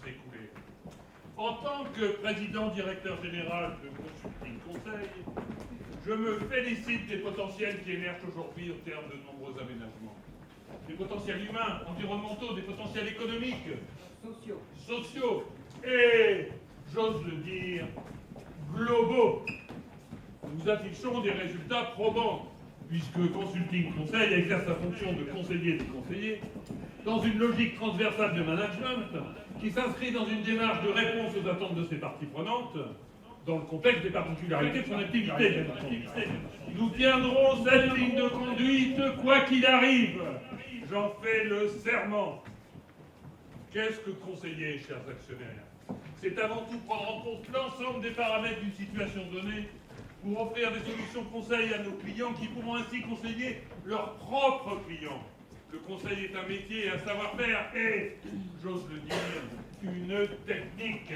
s'écouler. En tant que président directeur général de Consulting Conseil, je me félicite des potentiels qui émergent aujourd'hui au terme de nombreux aménagements. Des potentiels humains, environnementaux, des potentiels économiques, sociaux et, j'ose le dire, globaux. Nous affichons des résultats probants, puisque Consulting Conseil exerce sa fonction de conseiller des conseillers dans une logique transversale de management qui s'inscrit dans une démarche de réponse aux attentes de ses parties prenantes, dans le contexte des particularités de son activité. Nous tiendrons cette ligne de conduite quoi qu'il arrive. J'en fais le serment. Qu'est-ce que conseiller, chers actionnaires? C'est avant tout prendre en compte l'ensemble des paramètres d'une situation donnée pour offrir des solutions conseil à nos clients qui pourront ainsi conseiller leurs propres clients. Le conseil est un métier, un savoir-faire et, j'ose le dire, une technique.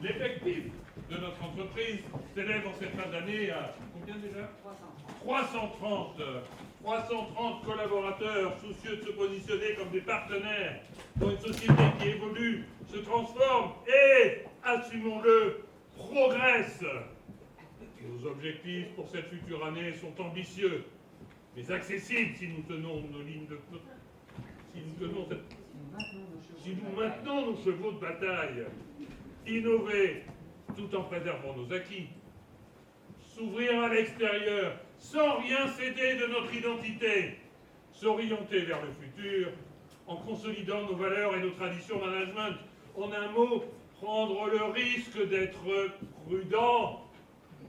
L'effectif de notre entreprise s'élève en cette fin d'année à combien déjà? 330 collaborateurs soucieux de se positionner comme des partenaires dans une société qui évolue, se transforme et, assumons-le, progresse. Nos objectifs pour cette future année sont ambitieux, mais accessibles si nous tenons nos lignes de... Si nous maintenons nos chevaux de bataille, innover tout en préservant nos acquis, s'ouvrir à l'extérieur sans rien céder de notre identité, s'orienter vers le futur en consolidant nos valeurs et nos traditions management. En un mot, prendre le risque d'être prudent.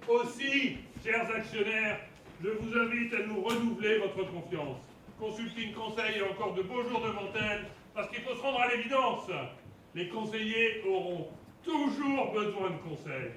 Aussi, chers actionnaires, je vous invite à nous renouveler votre confiance. Consulting Conseil a encore de beaux jours devant elle, parce qu'il faut se rendre à l'évidence. Les conseillers auront toujours besoin de conseils.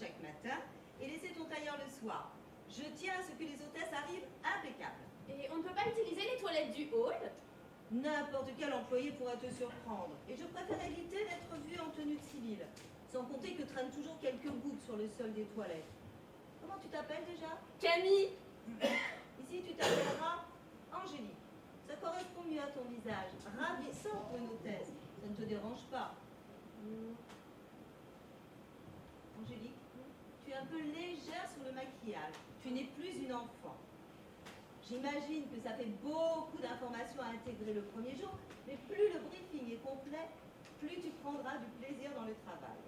Chaque matin et laisser ton tailleur le soir. Je tiens à ce que les hôtesses arrivent impeccables. Et on ne peut pas utiliser les toilettes du hall? N'importe quel employé pourrait te surprendre. Et je préfère éviter d'être vue en tenue de civile. Sans compter que traînent toujours quelques gouttes sur le sol des toilettes. Comment tu t'appelles déjà? Camille. Ici tu t'appelleras Angélique. Ça correspond mieux à ton visage. Ravissant pour une hôtesse. Ça ne te dérange pas? Angélique, tu es un peu légère sur le maquillage. Tu n'es plus une enfant. J'imagine que ça fait beaucoup d'informations à intégrer le premier jour, mais plus le briefing est complet, plus tu prendras du plaisir dans le travail.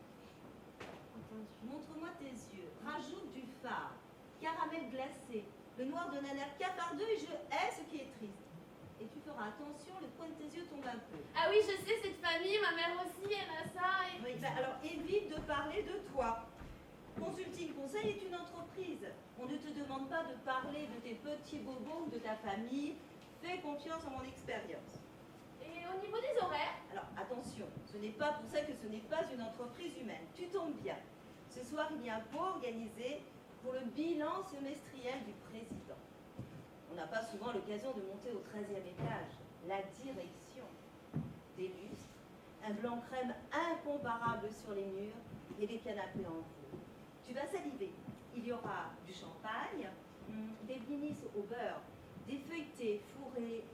Montre-moi tes yeux. Rajoute du fard. Caramel glacé. Le noir donne un air cafardeux et je hais ce qui est triste. Et tu feras attention, le coin de tes yeux tombe un peu. Ah oui, je sais, cette famille, ma mère aussi, elle a ça. Et... Oui, alors évite de parler de toi. Consulting Conseil est une entreprise. On ne te demande pas de parler de tes petits bobos ou de ta famille. Fais confiance en mon expérience. Et au niveau des horaires? Alors attention, ce n'est pas pour ça que ce n'est pas une entreprise humaine. Tu tombes bien. Ce soir, il y a un pot organisé pour le bilan semestriel du président. On n'a pas souvent l'occasion de monter au 13e étage. La direction. Des lustres, un blanc crème incomparable sur les murs et des canapés en veau. Tu vas saliver. Il y aura du champagne, des blinis au beurre, des feuilletés fourrés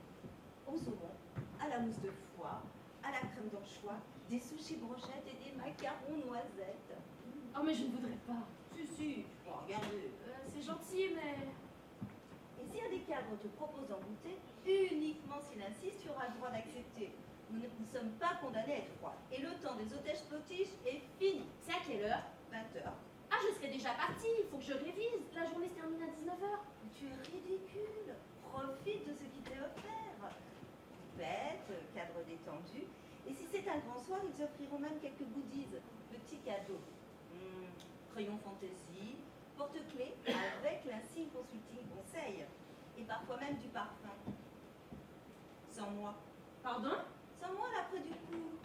au saumon, à la mousse de foie, à la crème d'anchois, des sushis brochettes et des macarons noisettes. Oh mais je ne voudrais pas. Si, bon, regardez. C'est gentil, mais... Et si un des cadres te propose d'en goûter, uniquement s'il insiste, tu auras le droit d'accepter. Nous ne sommes pas condamnés à être rois. Et le temps des otages potiches est fini. C'est à quelle heure? 20h. Ah, je serais déjà partie, il faut que je révise. La journée se termine à 19h. Mais tu es ridicule. Profite de ce qui t'est offert. Fête, cadre détendu. Et si c'est un grand soir, ils offriront même quelques goodies, petits cadeaux. Crayon fantaisie, porte-clés avec l'insigne consulting conseil. Et parfois même du parfum. Sans moi. Pardon? Sans moi là près du cou.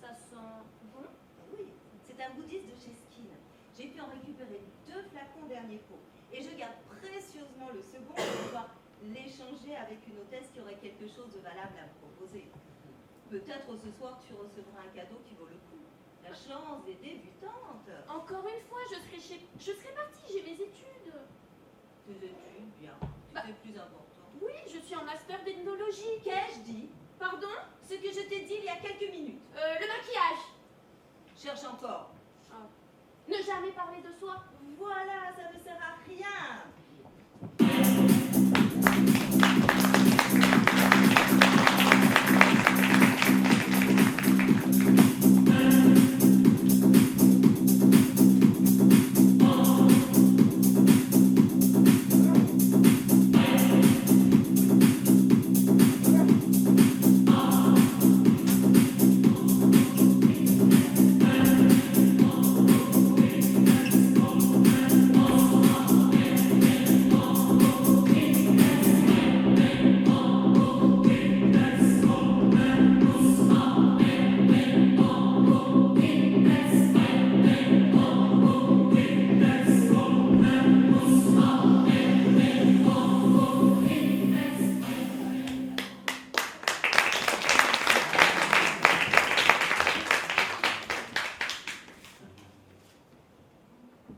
Ça sent bon? Oui, c'est un goodies de chez Skin. J'ai pu en récupérer 2 flacons dernier pot. Et je garde précieusement le second pour pouvoir l'échanger avec une hôtesse qui aurait quelque chose de valable à me proposer. Peut-être ce soir tu recevras un cadeau qui vaut le coup. La chance des débutantes. Encore une fois, je serais partie, j'ai mes études. Tes études, bien. C'est plus important. Oui, je suis en master d'ethnologie. Qu'ai-je dit? Pardon? Ce que je t'ai dit il y a quelques minutes. Le maquillage. Cherche encore. Ah. Ne jamais parler de soi. Voilà, ça ne sert à rien.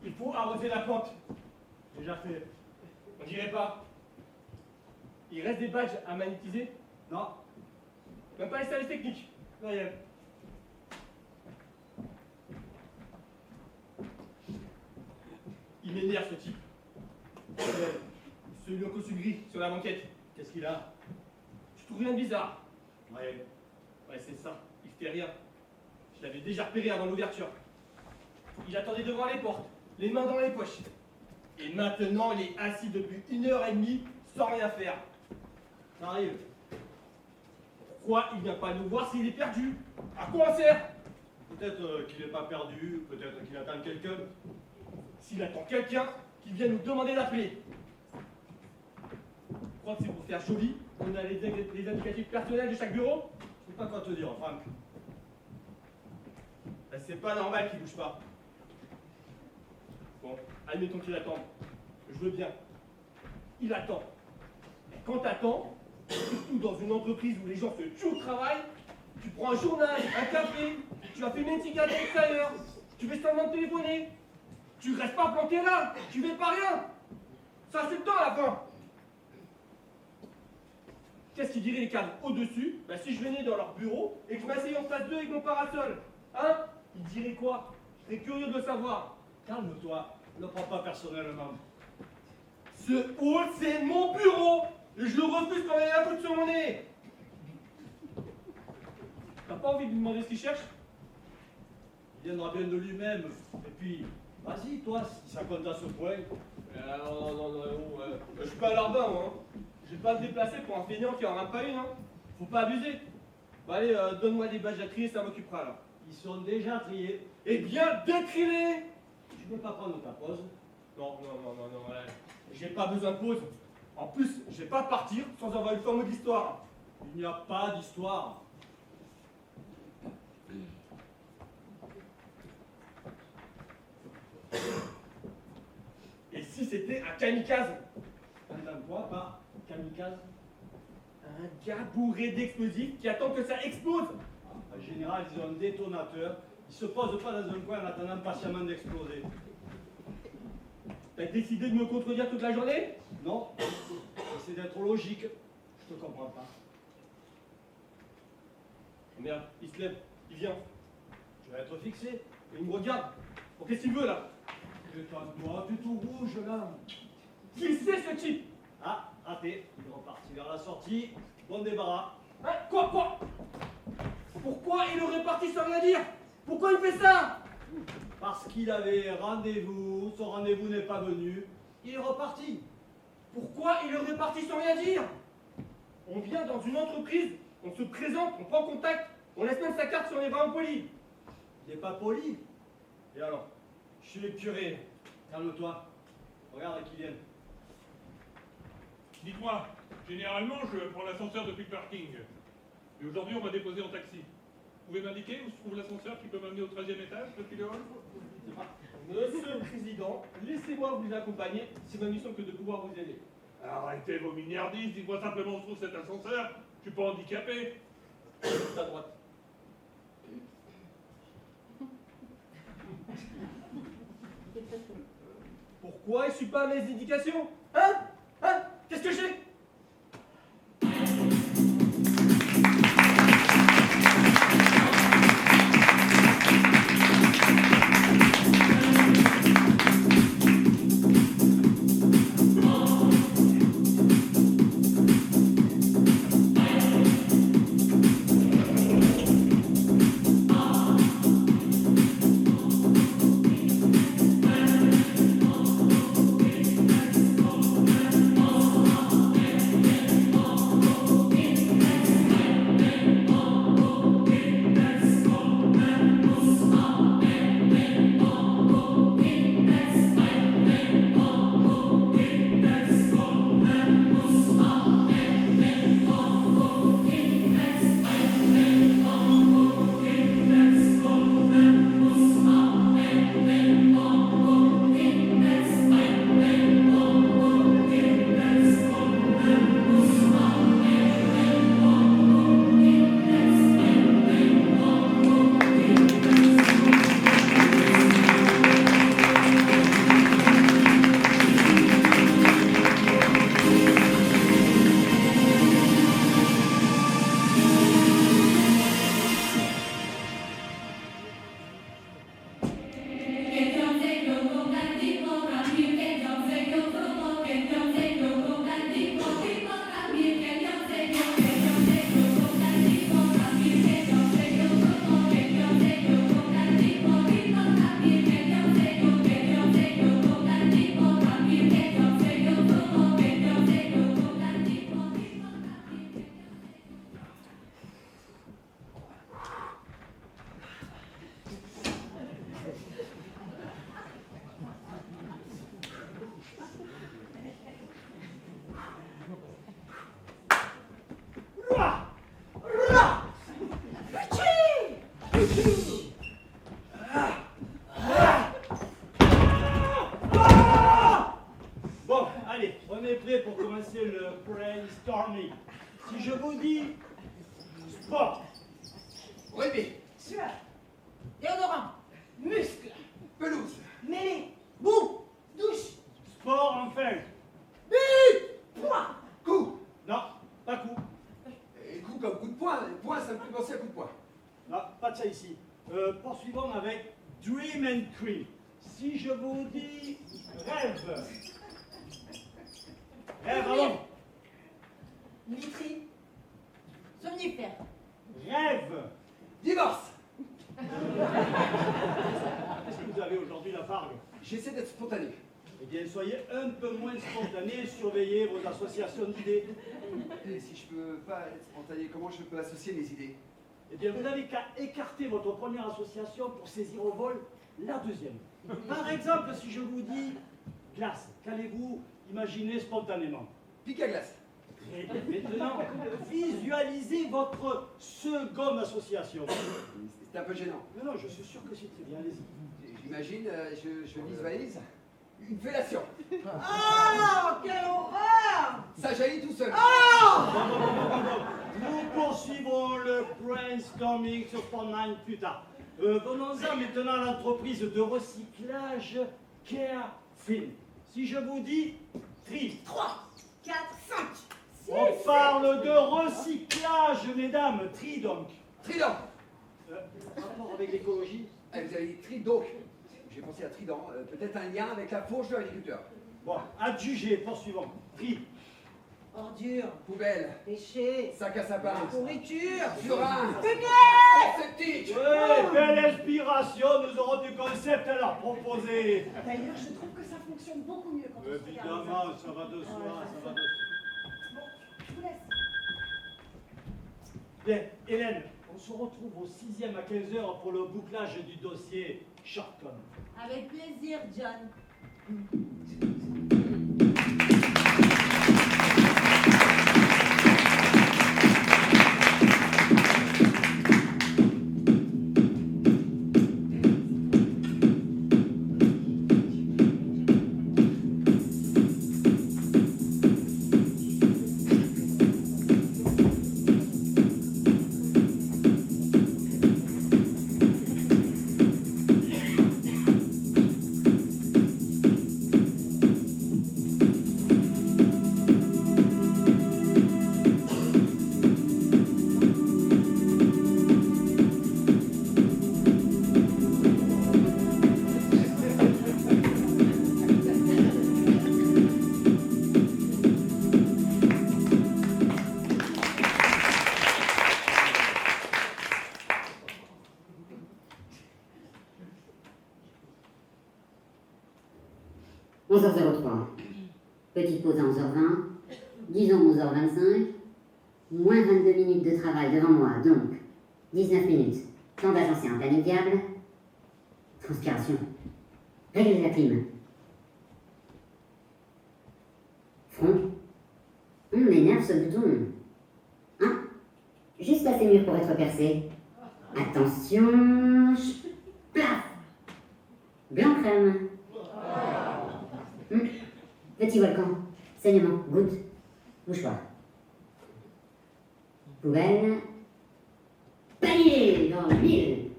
Il faut arroser la plante. Déjà fait. On dirait pas. Il reste des badges à magnétiser? Non. Même pas les services techniques? Non, rien. Il m'énerve ce type. Celui au costume gris sur la banquette. Qu'est-ce qu'il a? Tu trouves rien de bizarre? Ouais. Ouais, c'est ça. Il fait rien. Je l'avais déjà repéré avant l'ouverture. Il attendait devant les portes, les mains dans les poches. Et maintenant, il est assis depuis 1h30 sans rien faire. Ça arrive. Pourquoi il vient pas nous voir s'il est perdu? À quoi on sert? Peut-être qu'il n'est pas perdu, peut-être qu'il attend quelqu'un. S'il attend quelqu'un qui vient nous demander d'appeler. Je crois que c'est pour faire joli. On a les indicatifs personnels de chaque bureau. Je sais pas quoi te dire, Franck. Ben, c'est pas normal qu'il bouge pas. Bon, admettons qu'il attend. Je veux bien. Il attend. Et quand t'attends, surtout dans une entreprise où les gens se tuent au travail, tu prends un journal, un café, tu vas fumer une cigarette à l'extérieur, tu fais seulement téléphoner. Tu restes pas planté là, tu fais pas rien. Ça c'est le temps à la fin. Qu'est-ce qu'ils diraient les cadres au-dessus? Ben, si je venais dans leur bureau et que je m'asseyais en face d'eux avec mon parasol, hein? Ils diraient quoi? Je serais curieux de le savoir. Calme-toi, ne prends pas personnellement. Ce hall, c'est mon bureau! Et je le refuse quand il y a un coup sur mon nez! T'as pas envie de lui demander ce qu'il cherche? Il viendra bien de lui-même. Et puis, vas-y, toi, si ça compte à ce point. Non, je suis pas à l'arbin, moi. Hein. Je vais pas me déplacer pour un feignant qui en rame pas une, hein. Faut pas abuser. Bon, allez, donne-moi des badges à trier, ça m'occupera, là. Ils sont déjà triés. Eh bien, décris-les! Tu peux pas prendre ta pause? Non, ouais. J'ai pas besoin de pause. En plus, je vais pas partir sans avoir eu le fameux d'histoire. Il n'y a pas d'histoire. Et si c'était un kamikaze? Entends quoi par kamikaze? Un gars bourré d'explosifs qui attend que ça explose. En général, ils ont un détonateur. Ils se posent pas dans un coin en attendant patiemment d'exploser. T'as décidé de me contredire toute la journée? Non, essaie d'être logique. Je te comprends pas. Oh merde, il se lève, il vient. Tu vas être fixé. Et il me regarde. Bon, qu'est-ce qu'il veut là? Détends-toi, tu es tout rouge là. Qui c'est ce type? Ah, raté. Il est reparti vers la sortie. bon débarras. Hein, quoi? Pourquoi il le répartit sans rien dire? Pourquoi il fait ça? Parce qu'il avait rendez-vous, son rendez-vous n'est pas venu, il est reparti. Pourquoi il le répartit sans rien dire? On vient dans une entreprise, on se présente, on prend contact, on laisse même sa carte si on est vraiment poli. Il n'est pas poli. Et alors? Je suis le curé. Calme-toi. Regarde qui vient. Dites-moi, généralement, je prends l'ascenseur depuis le parking. Mais aujourd'hui, on va déposer en taxi. Vous pouvez m'indiquer où se trouve l'ascenseur qui peut m'amener au 13e étage depuis le hall? Monsieur le Président, laissez-moi vous accompagner, c'est ma mission que de pouvoir vous aider. Arrêtez vos mignardises, dites-moi simplement où se trouve cet ascenseur. Je suis pas handicapé. Juste à droite. Pourquoi il suit pas mes indications? Hein? Qu'est-ce que j'ai? Bon, allez, on est prêt pour commencer le brainstorming. Si je vous dis sport, Rugby, Sueur, déodorant, muscle, pelouse, mêlée, boue, douche, sport en feuille. poing, coup. Non, pas coup. Et coup comme coup de poing. Poing, ça me fait penser à coup de poing. Non, pas de ça ici. Poursuivons avec dream and cream. Si je vous dis rêve. Rêve, allons. literie, somnifère, Rêve. Divorce. Qu'est-ce que vous avez aujourd'hui, la fargue? J'essaie d'être spontané. Eh bien, soyez un peu moins spontané, surveillez vos associations d'idées. Et si je peux pas être spontané, comment je peux associer mes idées? Eh bien, vous n'avez qu'à écarter votre première association pour saisir au vol la deuxième. Par exemple, si je vous dis glace, qu'allez-vous imaginer spontanément? Pique à glace. Très bien. Maintenant, visualisez votre seconde association. C'est un peu gênant. Non, je suis sûr que c'est très bien, allez-y. J'imagine, je visualise une fellation. oh, quelle horreur! Ça jaillit tout seul. Nous poursuivrons le brainstorming sur Sport9 plus tard. Venons-en maintenant à l'entreprise de recyclage Carefin. Si je vous dis tri, 3, 4, 5, 6, on parle de recyclage, mesdames, tri donc. Trident. Rapport avec l'écologie? Ah, vous avez dit trident. J'ai pensé à trident. Peut-être un lien avec la fourche de l'agriculteur. Bon, adjugé, poursuivons. Tri. Ordure, Poubelle. péché, Sac à sapin. pourriture, Purin. fumée. Septique. Ouais, belle inspiration, nous aurons du concept à leur proposer. D'ailleurs, je trouve que ça fonctionne beaucoup mieux quand on se regarde. Évidemment, ça va de soi, ça va de soi. Bon, je vous laisse. Bien, Hélène, on se retrouve au 6e à 15h pour le bouclage du dossier Shortcom. Avec plaisir, John. Petite pause à 11h20, disons 11h25, moins 22 minutes de travail devant moi, donc 19 minutes. Temps d'agencer un planning viable. Transpiration. Régler la clim. Front. On m'énerve ce bouton. Hein? Juste assez mûr pour être percé. Attention. Plaf. Blanc crème. Petit volcan. Saignement. Goutte. Mouchoir. Poubelle. Panier dans le mille.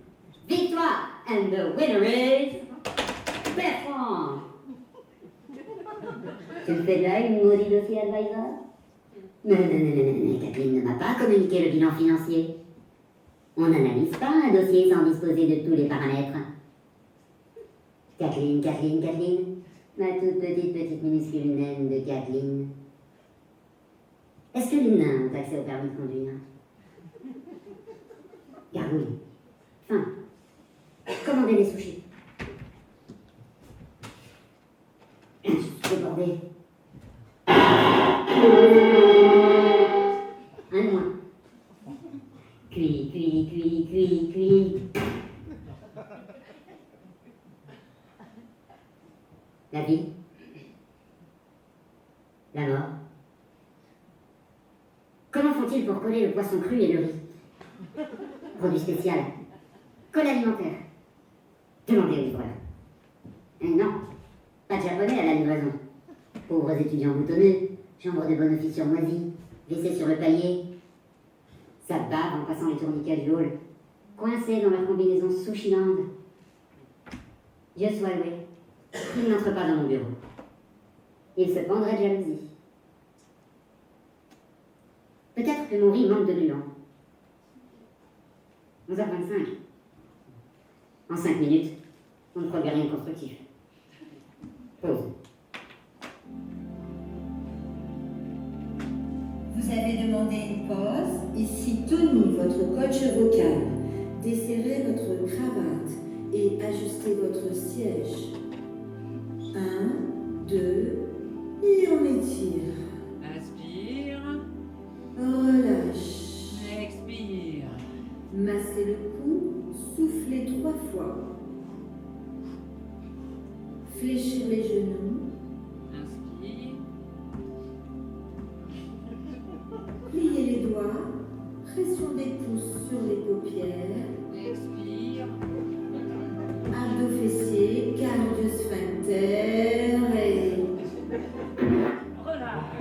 Victoire. And the winner is... Bertrand. Tu me fais de l'œil, maudit dossier advisor? Non, Kathleen ne m'a pas communiqué le bilan financier. On n'analyse pas un dossier sans disposer de tous les paramètres. Kathleen, ma toute petite minuscule naine de Kathleen. Est-ce que les nains ont accès au permis de conduire? Gargouille. Faim. Commandez des sushis. Je suis débordé. Un de moins. Cuit. La vie. La mort. Comment font-ils pour coller le poisson cru et le riz? Produit spécial. Colle alimentaire. Demandez au livreur. Non, pas de japonais à la livraison. Pauvres étudiants boutonneux, chambre de bonne officier moisie, WC sur le palier. Ça bave en passant les tourniquets du hall, coincés dans leur combinaison Sushiland. Dieu soit loué, il n'entre pas dans mon bureau. Il se pendrait de jalousie. Peut-être que mon riz manque de gluants. 11h25. En 5 minutes, on ne produit rien de constructif. Pause. Vous avez demandé une pause. Ici Tony, votre coach vocal. Desserrez votre cravate et ajustez votre siège. 1, 2, et on étire. Inspire. Relâche. Expire. Massez le cou, soufflez 3 fois. Fléchir les genoux. Inspire. Pliez les doigts. Pression des pouces sur les paupières. Expire. Abdos fessiers, cardio sphincter et... Relâche.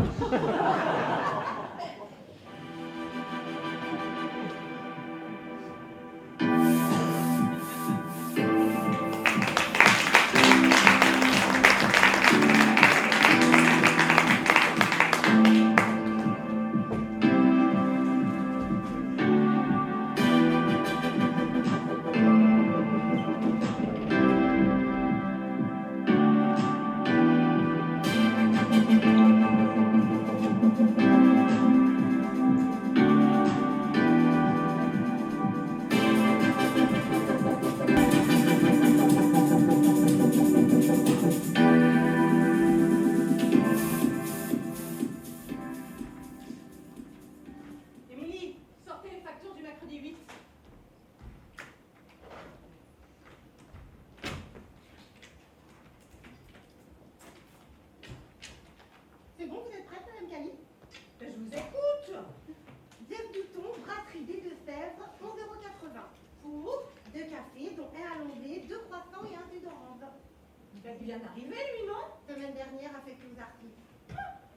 Il vient d'arriver, lui, non? Semaine dernière, a fait 12 articles.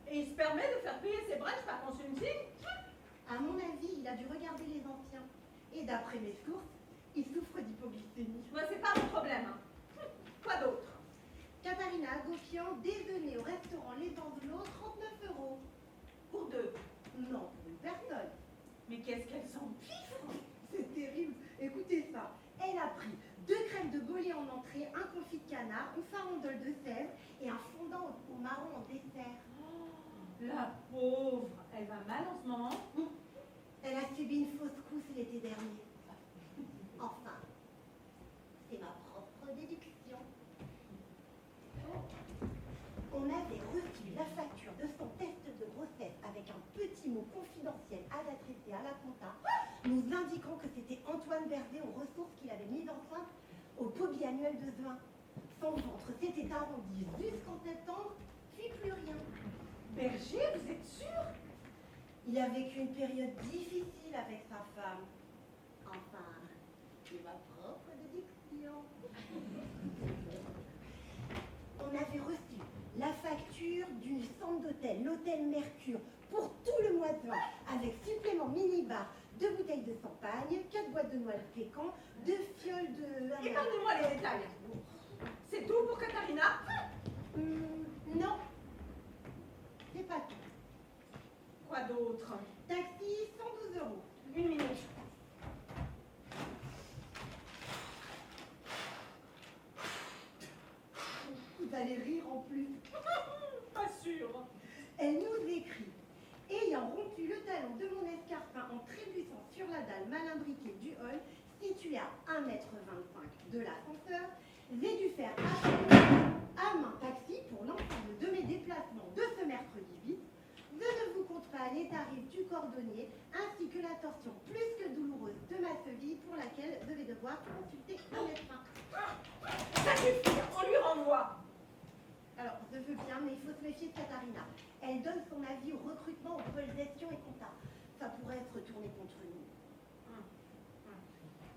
Et il se permet de faire payer ses brunchs par consulting? À mon avis, il a dû regarder les anciens. Et d'après mes sources, il souffre d'hypoglycémie. Moi, c'est pas mon problème. Hein. Quoi d'autre? Katharina Agopian, déjeuner au restaurant Les Angelots, 39 €. Pour deux. Non, pour une personne. Mais qu'est-ce qu'elle s'empiffe? C'est terrible. Écoutez ça. Elle a pris 2 crèmes de Gaulier en entrée, un confit de canard, une farandole de sève et un fondant au marron en dessert. La pauvre. Elle va mal en ce moment. Elle a subi une fausse couche l'été dernier. Enfin, c'est ma propre déduction. On avait reçu la facture de son test de grossesse avec un petit mot confidentiel à adresser à la compta, nous indiquant que c'était Antoine Berger aux ressources qu'il avait mis enceinte au pot biannuel de juin. Son ventre s'était arrondi jusqu'en septembre, puis plus rien. Berger, vous êtes sûr? Il a vécu une période difficile avec sa femme. Enfin, c'est ma propre déduction. On avait reçu la facture du centre d'hôtel, l'hôtel Mercure, pour tout le mois de juin, avec supplément minibar, 2 bouteilles de champagne, 4 boîtes de noix de pécan, 2 fioles de... Épargnez-moi les détails. C'est tout pour Katharina? Non. C'est pas tout. Quoi d'autre? Taxi, 112 €. Une minute. Vous allez rire en plus. Pas sûr. Elle nous écrit. Ayant rompu le talon de mon escarpin en trébuchant sur la dalle mal imbriquée du hall, située à 1,25 m de l'ascenseur, j'ai dû faire appel à main taxi pour l'ensemble de mes déplacements de ce mercredi 8. Je ne vous compte pas les tarifs du cordonnier ainsi que la torsion plus que douloureuse de ma cheville pour laquelle je vais devoir consulter un médecin. Ça suffit, on lui renvoie. Alors, je veux bien, mais il faut se méfier de Katharina. Elle donne son avis au recrutement, au pôle gestion et compta. Ça pourrait être retourné contre nous.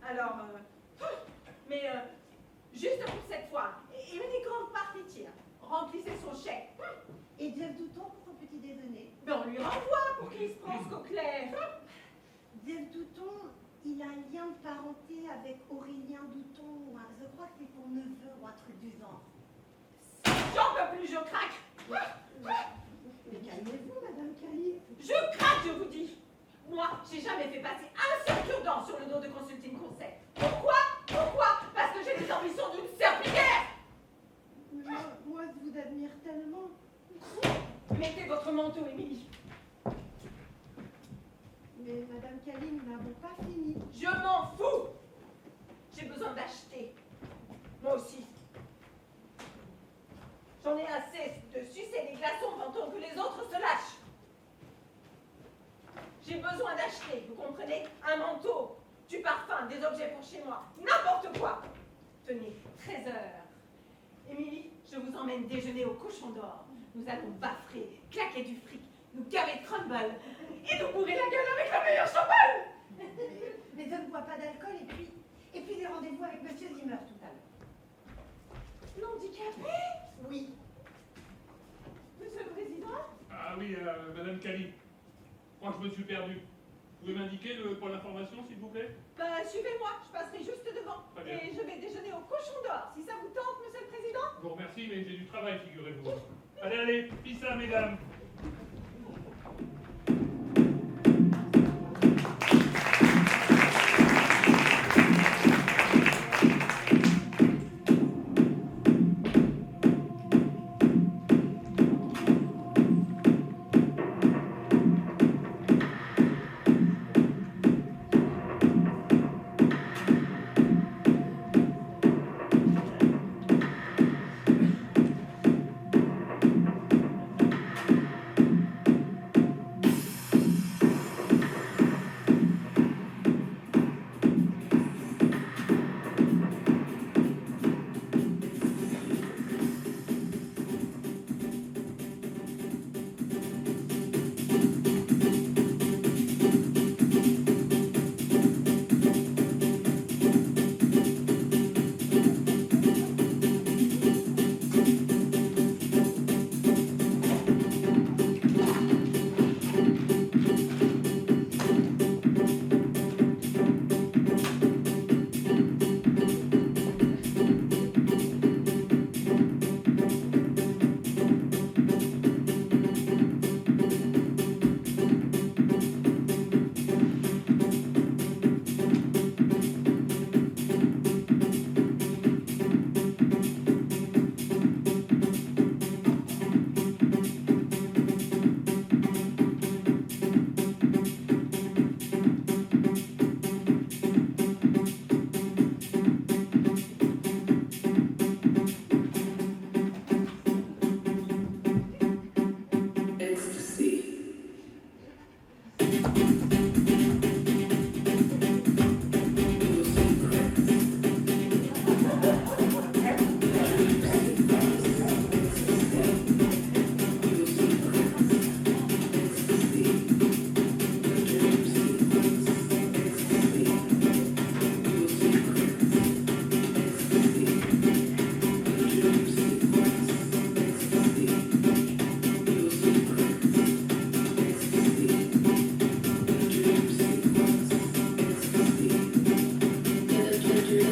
Alors, juste pour cette fois, et uniquement par pitié, remplissez son chèque. Et Jeff Douton pour son petit déjeuner. Mais on lui renvoie pour qu'il se pense qu'au clair. Jeff Douton, il a un lien de parenté avec Aurélien Douton. Je crois que c'est son neveu ou un truc du genre. J'en peux plus, je craque. Mais calmez-vous, Madame Cali. Je craque, je vous dis. Moi, j'ai jamais fait passer un seul cure-dent sur le dos de Consulting Conseil. Pourquoi? Parce que j'ai des ambitions d'une serpillière. Moi, je vous admire tellement. Mettez votre manteau, Émilie. Mais Madame Cali, nous n'avons pas fini. Je m'en fous. J'ai besoin d'acheter. Moi aussi. J'en ai assez de sucer les glaçons pendant que les autres se lâchent. J'ai besoin d'acheter, vous comprenez? Un manteau, du parfum, des objets pour chez moi, n'importe quoi. Tenez, 13 h. Émilie, je vous emmène déjeuner au Cochon d'Or. Nous allons baffrer, claquer du fric, nous gaver de crumble et nous bourrer la gueule avec la meilleure champagne. Mais je ne bois pas d'alcool et puis j'ai rendez-vous avec Monsieur Zimmer tout à l'heure. L'handicapé? Oui. Monsieur le Président? Ah oui, Madame Cali. Moi, je me suis perdu. Vous pouvez m'indiquer le pôle d'information, s'il vous plaît? Suivez-moi, je passerai juste devant. Très bien. Et je vais déjeuner au Cochon d'Or, si ça vous tente, Monsieur le Président? Je vous remercie, mais j'ai du travail, figurez-vous. Allez, pissa, mesdames.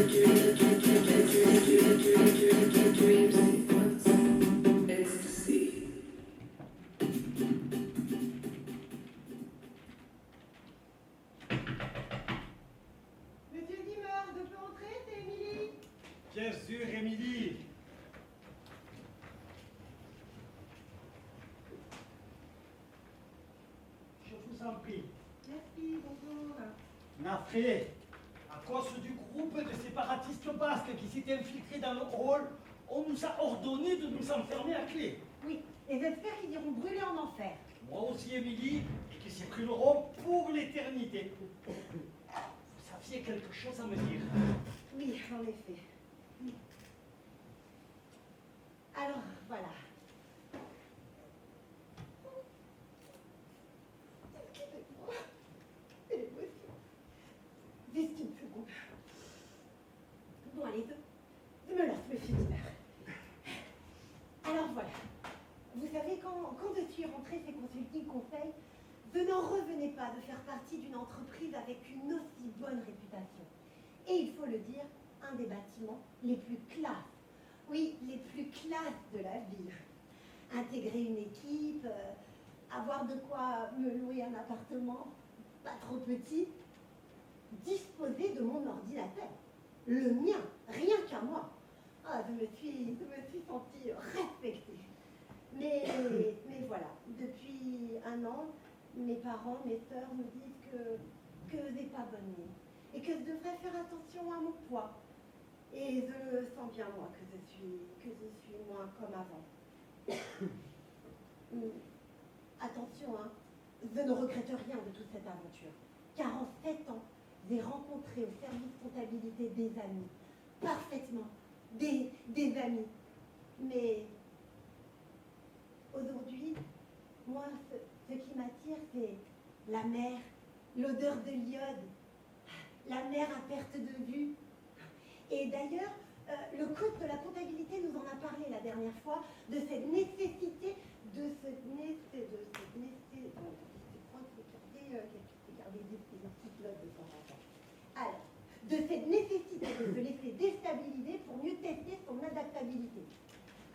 Monsieur Dimmer, je peux entrer, c'est Émilie. Bien sûr, Émilie. Je vous en prie. Merci, bonjour. Navré, à cause du groupe de séparatistes basques qui s'est infiltré dans le hall, on nous a ordonné de nous enfermer à clé. Oui, et j'espère qu'ils iront brûler en enfer. Moi aussi, Émilie, et qu'ils s'y brûleront pour l'éternité. Vous saviez quelque chose à me dire? Oui, en effet. Alors, voilà. Excusez-moi. C'est l'émotion. Juste une seconde. Bon, allez, je me lance, monsieur Dimmer. Alors voilà. Vous savez, quand je suis rentrée chez Consulting Conseil, je n'en revenais pas de faire partie d'une entreprise avec une aussi bonne réputation. Et il faut le dire, un des bâtiments les plus classes. Oui, les plus classes de la ville. Intégrer une équipe, avoir de quoi me louer un appartement, pas trop petit, disposer de mon ordinateur. Le mien, rien qu'à moi. Ah, je me suis sentie respectée. Mais voilà, depuis un an, mes parents, mes sœurs me disent que je n'ai pas bonne mine et que je devrais faire attention à mon poids. Et je sens bien, moi, que je suis moins comme avant. Attention, hein, je ne regrette rien de toute cette aventure, car en 7 ans, j'ai rencontré au service comptabilité des amis, parfaitement, des amis. Mais aujourd'hui, moi, ce qui m'attire, c'est la mer, l'odeur de l'iode, la mer à perte de vue. Et d'ailleurs, le code de la comptabilité nous en a parlé la dernière fois, de cette nécessité, de cette nécessité de se laisser déstabiliser pour mieux tester son adaptabilité.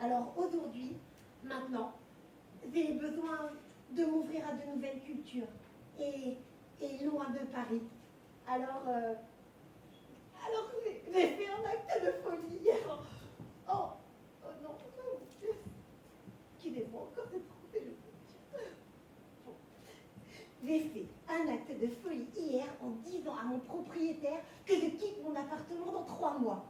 Alors aujourd'hui, maintenant, j'ai besoin de m'ouvrir à de nouvelles cultures et loin de Paris. Alors j'ai fait un acte de folie hier. Oh non, excusez-moi, encore c'est trop, c'est le futur. Bon. J'ai fait un acte de folie hier en disant à mon propriétaire que je quitte mon appartement dans 3 mois.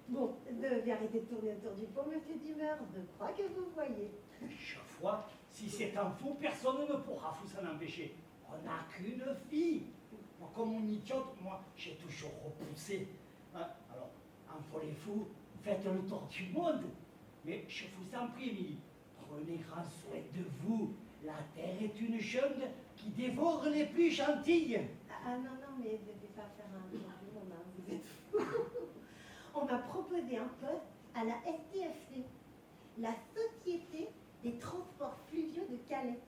Bon, je vais arrêter de tourner autour du pot, monsieur Dimmer, je crois que vous voyez. Chaque fois, si c'est un faux, personne ne pourra vous en empêcher. On n'a qu'une fille. Moi, comme une idiote, moi, j'ai toujours repoussé. Hein? Alors, enfolez-vous, faites le tour du monde. Mais je vous en prie, Émilie, prenez grand soin de vous. La terre est une jungle qui dévore les plus gentilles. Ah non, mais je ne vais pas faire un tour du monde, hein, vous êtes fous. On m'a proposé un poste à la STFC, la Société des Transports Fluviaux de Calais.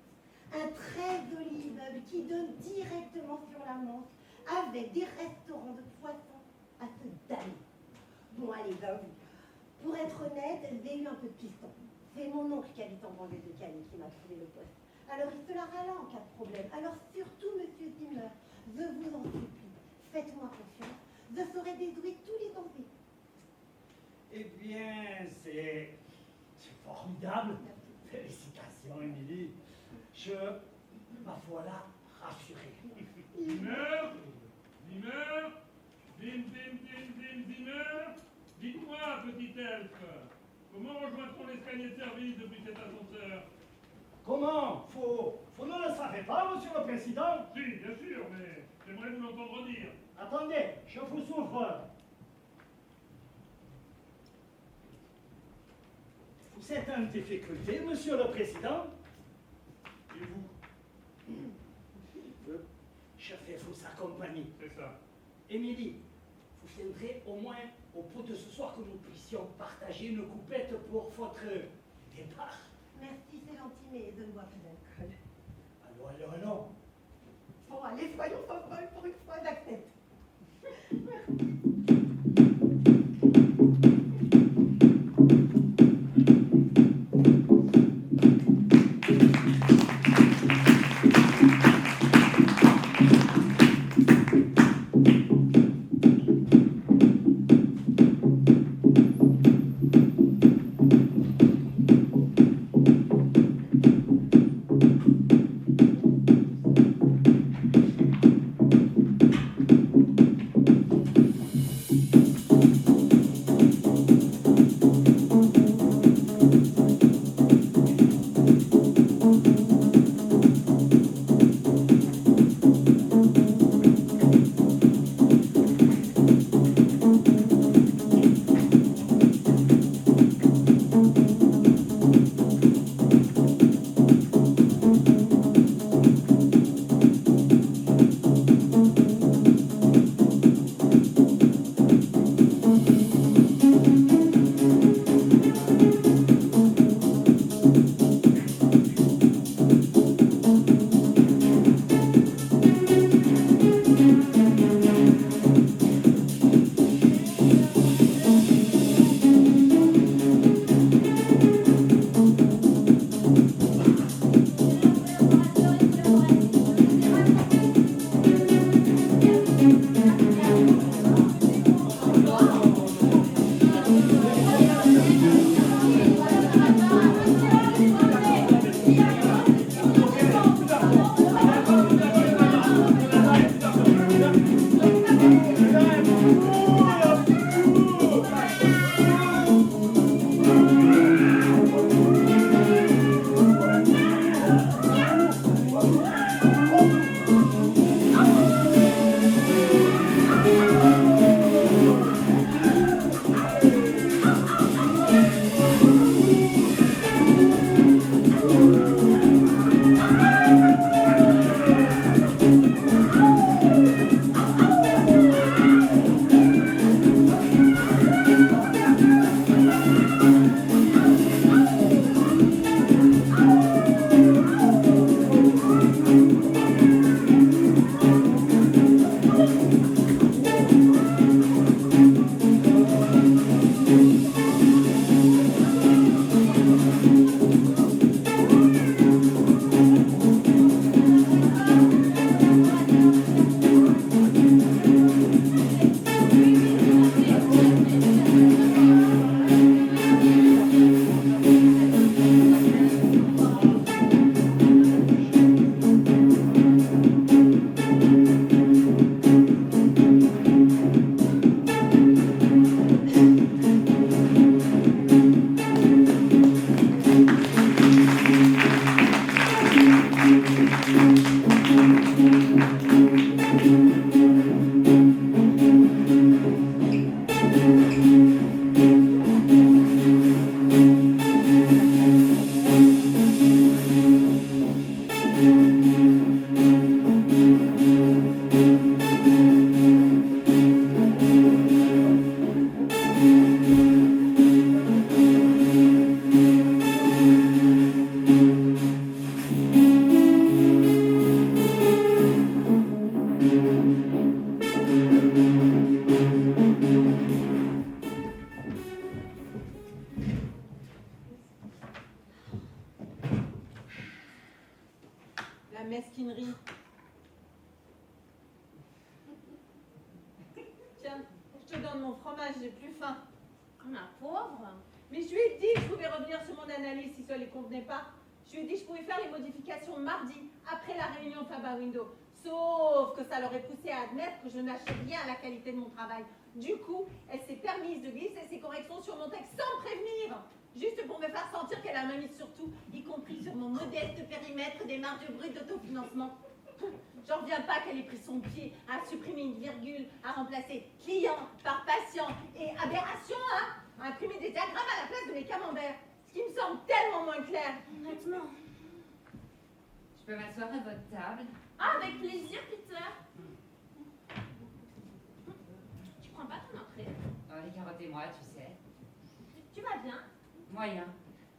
Un très joli immeuble qui donne directement sur la Manche, avec des restaurants de poissons à se damner. Bon, allez, j'avoue. Pour être honnête, j'ai eu un peu de piston. C'est mon oncle qui habite en banlieue de Calais qui m'a trouvé le poste. Alors il se la râla en cas de problème. Alors surtout, monsieur Dimmer, je vous en supplie, faites-moi confiance. Je saurai déjouer tous les dangers. Eh bien, c'est formidable. Félicitations, Émilie. Ma voilà rassurée. Dimmer, dites-moi, petit elfe, comment rejoint-on l'escalier de service depuis cet ascenseur? Comment? Vous ne le savez pas, monsieur le président? Si, bien sûr, mais j'aimerais vous l'entendre dire. Attendez, je vous ouvre. Vous êtes en difficulté, monsieur le président? Et vous? Je vais vous accompagner. C'est ça. Émilie, vous viendrez au moins au bout de ce soir que nous puissions partager une coupette pour votre départ. Merci, c'est gentil, mais je ne bois plus d'alcool. Allons. Bon, allez, soyons pas folles pour une fois, j'accepte. Merci. La mesquinerie. Tiens, je te donne mon fromage, j'ai plus faim. Ma pauvre. Mais je lui ai dit que je pouvais revenir sur mon analyse si ça ne lui convenait pas. Je lui ai dit que je pouvais faire les modifications mardi, après la réunion Faba Window. Sauf que ça l'aurait poussé à admettre que je n'achète rien à la qualité de mon travail. Du coup, elle s'est permise de glisser ses corrections sur mon texte sans prévenir. Juste pour me faire sentir qu'elle a ma mise sur tout, y compris sur mon modeste périmètre des marges brutes d'autofinancement. J'en reviens pas qu'elle ait pris son pied à supprimer une virgule, à remplacer client par patient et aberration, hein, à imprimer des diagrammes à la place de mes camemberts. Ce qui me semble tellement moins clair. Honnêtement. Je peux m'asseoir à votre table? Ah, avec plaisir, Peter. Tu prends pas ton entrée? Oh, les carottes et moi, tu sais. Tu vas bien? Moyen.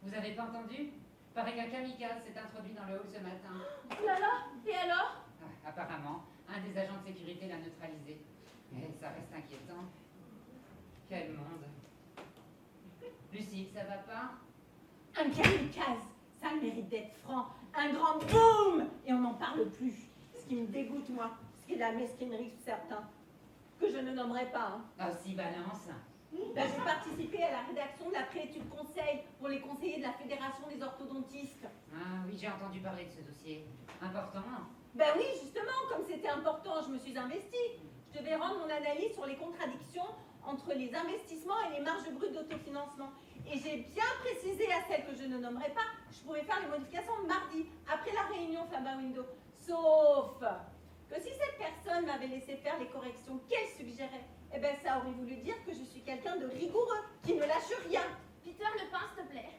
Vous avez pas entendu? Paraît qu'un kamikaze s'est introduit dans le hall ce matin. Oh là là. Et alors? Ah, apparemment, un des agents de sécurité l'a neutralisé. Mais ça reste inquiétant. Quel monde. Lucille, ça va pas? Un kamikaze, ça a le mérite d'être franc. Un grand boum et on n'en parle plus. Ce qui me dégoûte, moi, c'est de la mesquinerie sur certains, que je ne nommerai pas. Hein. Ah, si, balance. Ben, j'ai participé à la rédaction de la préétude conseil pour les conseillers de la Fédération des orthodontistes. Ah oui, j'ai entendu parler de ce dossier. Important. Ben oui, justement, comme c'était important, je me suis investie. Je devais rendre mon analyse sur les contradictions entre les investissements et les marges brutes d'autofinancement. Et j'ai bien précisé à celle que je ne nommerai pas, je pouvais faire les modifications mardi, après la réunion Faba Window. Sauf que si cette personne m'avait laissé faire les corrections qu'elle suggérait, eh ben ça aurait voulu dire que je suis quelqu'un de rigoureux, qui ne lâche rien. Peter, le pain, s'il te plaît.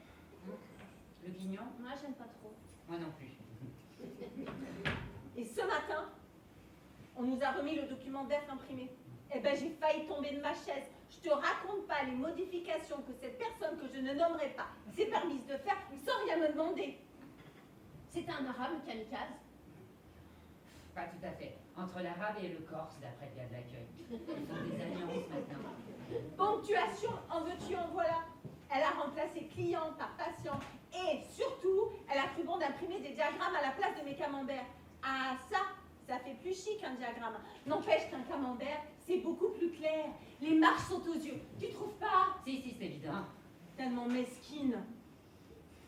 Le guignon? Moi, j'aime pas trop. Moi non plus. Et ce matin, on nous a remis le document DEF imprimé. Eh ben j'ai failli tomber de ma chaise. Je te raconte pas les modifications que cette personne que je ne nommerai pas s'est permise de faire sans rien me demander. C'était un arabe, le kamikaze? Pas tout à fait. Entre l'arabe et le corse, d'après le gars de l'accueil. Ils font des alliances maintenant. Ponctuation, en veux-tu, en voilà. Elle a remplacé client par patient. Et surtout, elle a cru bon d'imprimer des diagrammes à la place de mes camemberts. Ah ça fait plus chic un diagramme. N'empêche qu'un camembert, c'est beaucoup plus clair. Les marches sont aux yeux. Tu trouves pas? Si, c'est évident. Tellement mesquine.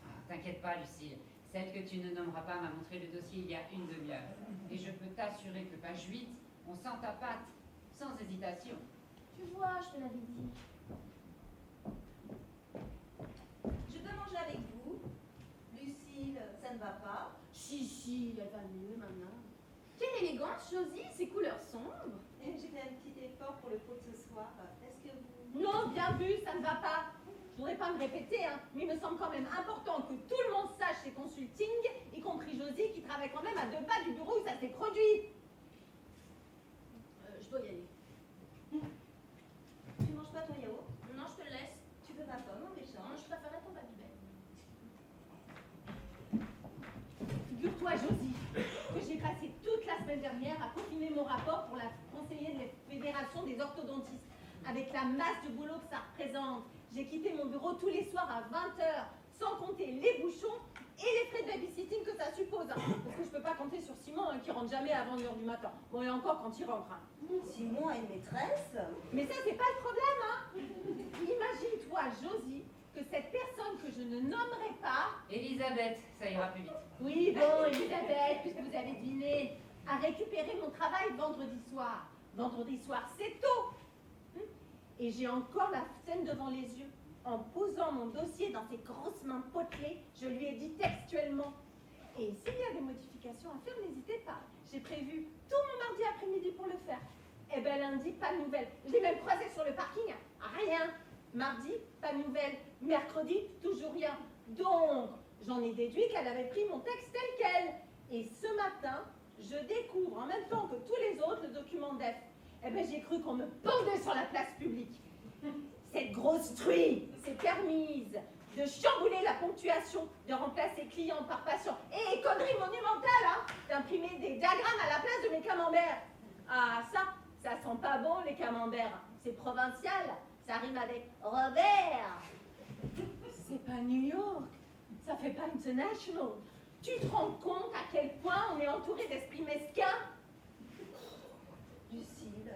Ah, t'inquiète pas, Lucille. Celle que tu ne nommeras pas m'a montré le dossier il y a une demi-heure. Et je peux t'assurer que page 8, on sent ta patte, sans hésitation. Tu vois, je te l'avais dit. Je peux manger avec vous. Lucille, ça ne va pas. Si, elle va mieux maintenant. Quelle élégance, Josie, ces couleurs sombres. Et j'ai fait un petit effort pour le pot de ce soir. Est-ce que vous... Non, bien vu, ça ne va pas. Je voudrais pas me répéter, hein, mais il me semble quand même important que tout le monde sache ces consultings, y compris Josie qui travaille quand même à 2 pas du bureau où ça s'est produit. Je dois y aller. Tu manges pas ton yaourt? Non, je te le laisse. Tu peux pas mon méchant. Non, je préférais ton babybel. Figure-toi, Josie, que j'ai passé toute la semaine dernière à peaufiner mon rapport pour la conseillère de la Fédération des orthodontistes. Avec la masse de boulot que ça représente, j'ai quitté mon bureau tous les soirs à 20h, sans compter les bouchons et les frais de babysitting que ça suppose. Hein. Parce que je peux pas compter sur Simon hein, qui rentre jamais avant 1h du matin. Bon, et encore quand il rentre. Hein. Simon a une maîtresse. Mais ça, c'est pas le problème. Hein. Imagine-toi, Josie, que cette personne que je ne nommerai pas... Elisabeth, ça ira plus vite. Oui, bon, Elisabeth, puisque vous avez deviné, a récupéré mon travail vendredi soir. Vendredi soir, c'est tôt. Et j'ai encore la scène devant les yeux. En posant mon dossier dans ses grosses mains potelées, je lui ai dit textuellement. Et s'il y a des modifications à faire, n'hésitez pas. J'ai prévu tout mon mardi après-midi pour le faire. Eh ben lundi, pas de nouvelles. Je l'ai même croisé sur le parking, rien. Mardi, pas de nouvelles. Mercredi, toujours rien. Donc, j'en ai déduit qu'elle avait pris mon texte tel quel. Et ce matin, je découvre en même temps que tous les autres le document d'EF. Eh ben j'ai cru qu'on me pendait sur la place publique. Cette grosse truie s'est permise de chambouler la ponctuation, de remplacer client par patient. Et connerie monumentale, hein, d'imprimer des diagrammes à la place de mes camemberts. Ah, ça sent pas bon, les camemberts. C'est provincial, ça rime avec Robert. C'est pas New York, ça fait pas international. Tu te rends compte à quel point on est entouré d'esprits mesquins? Lucille,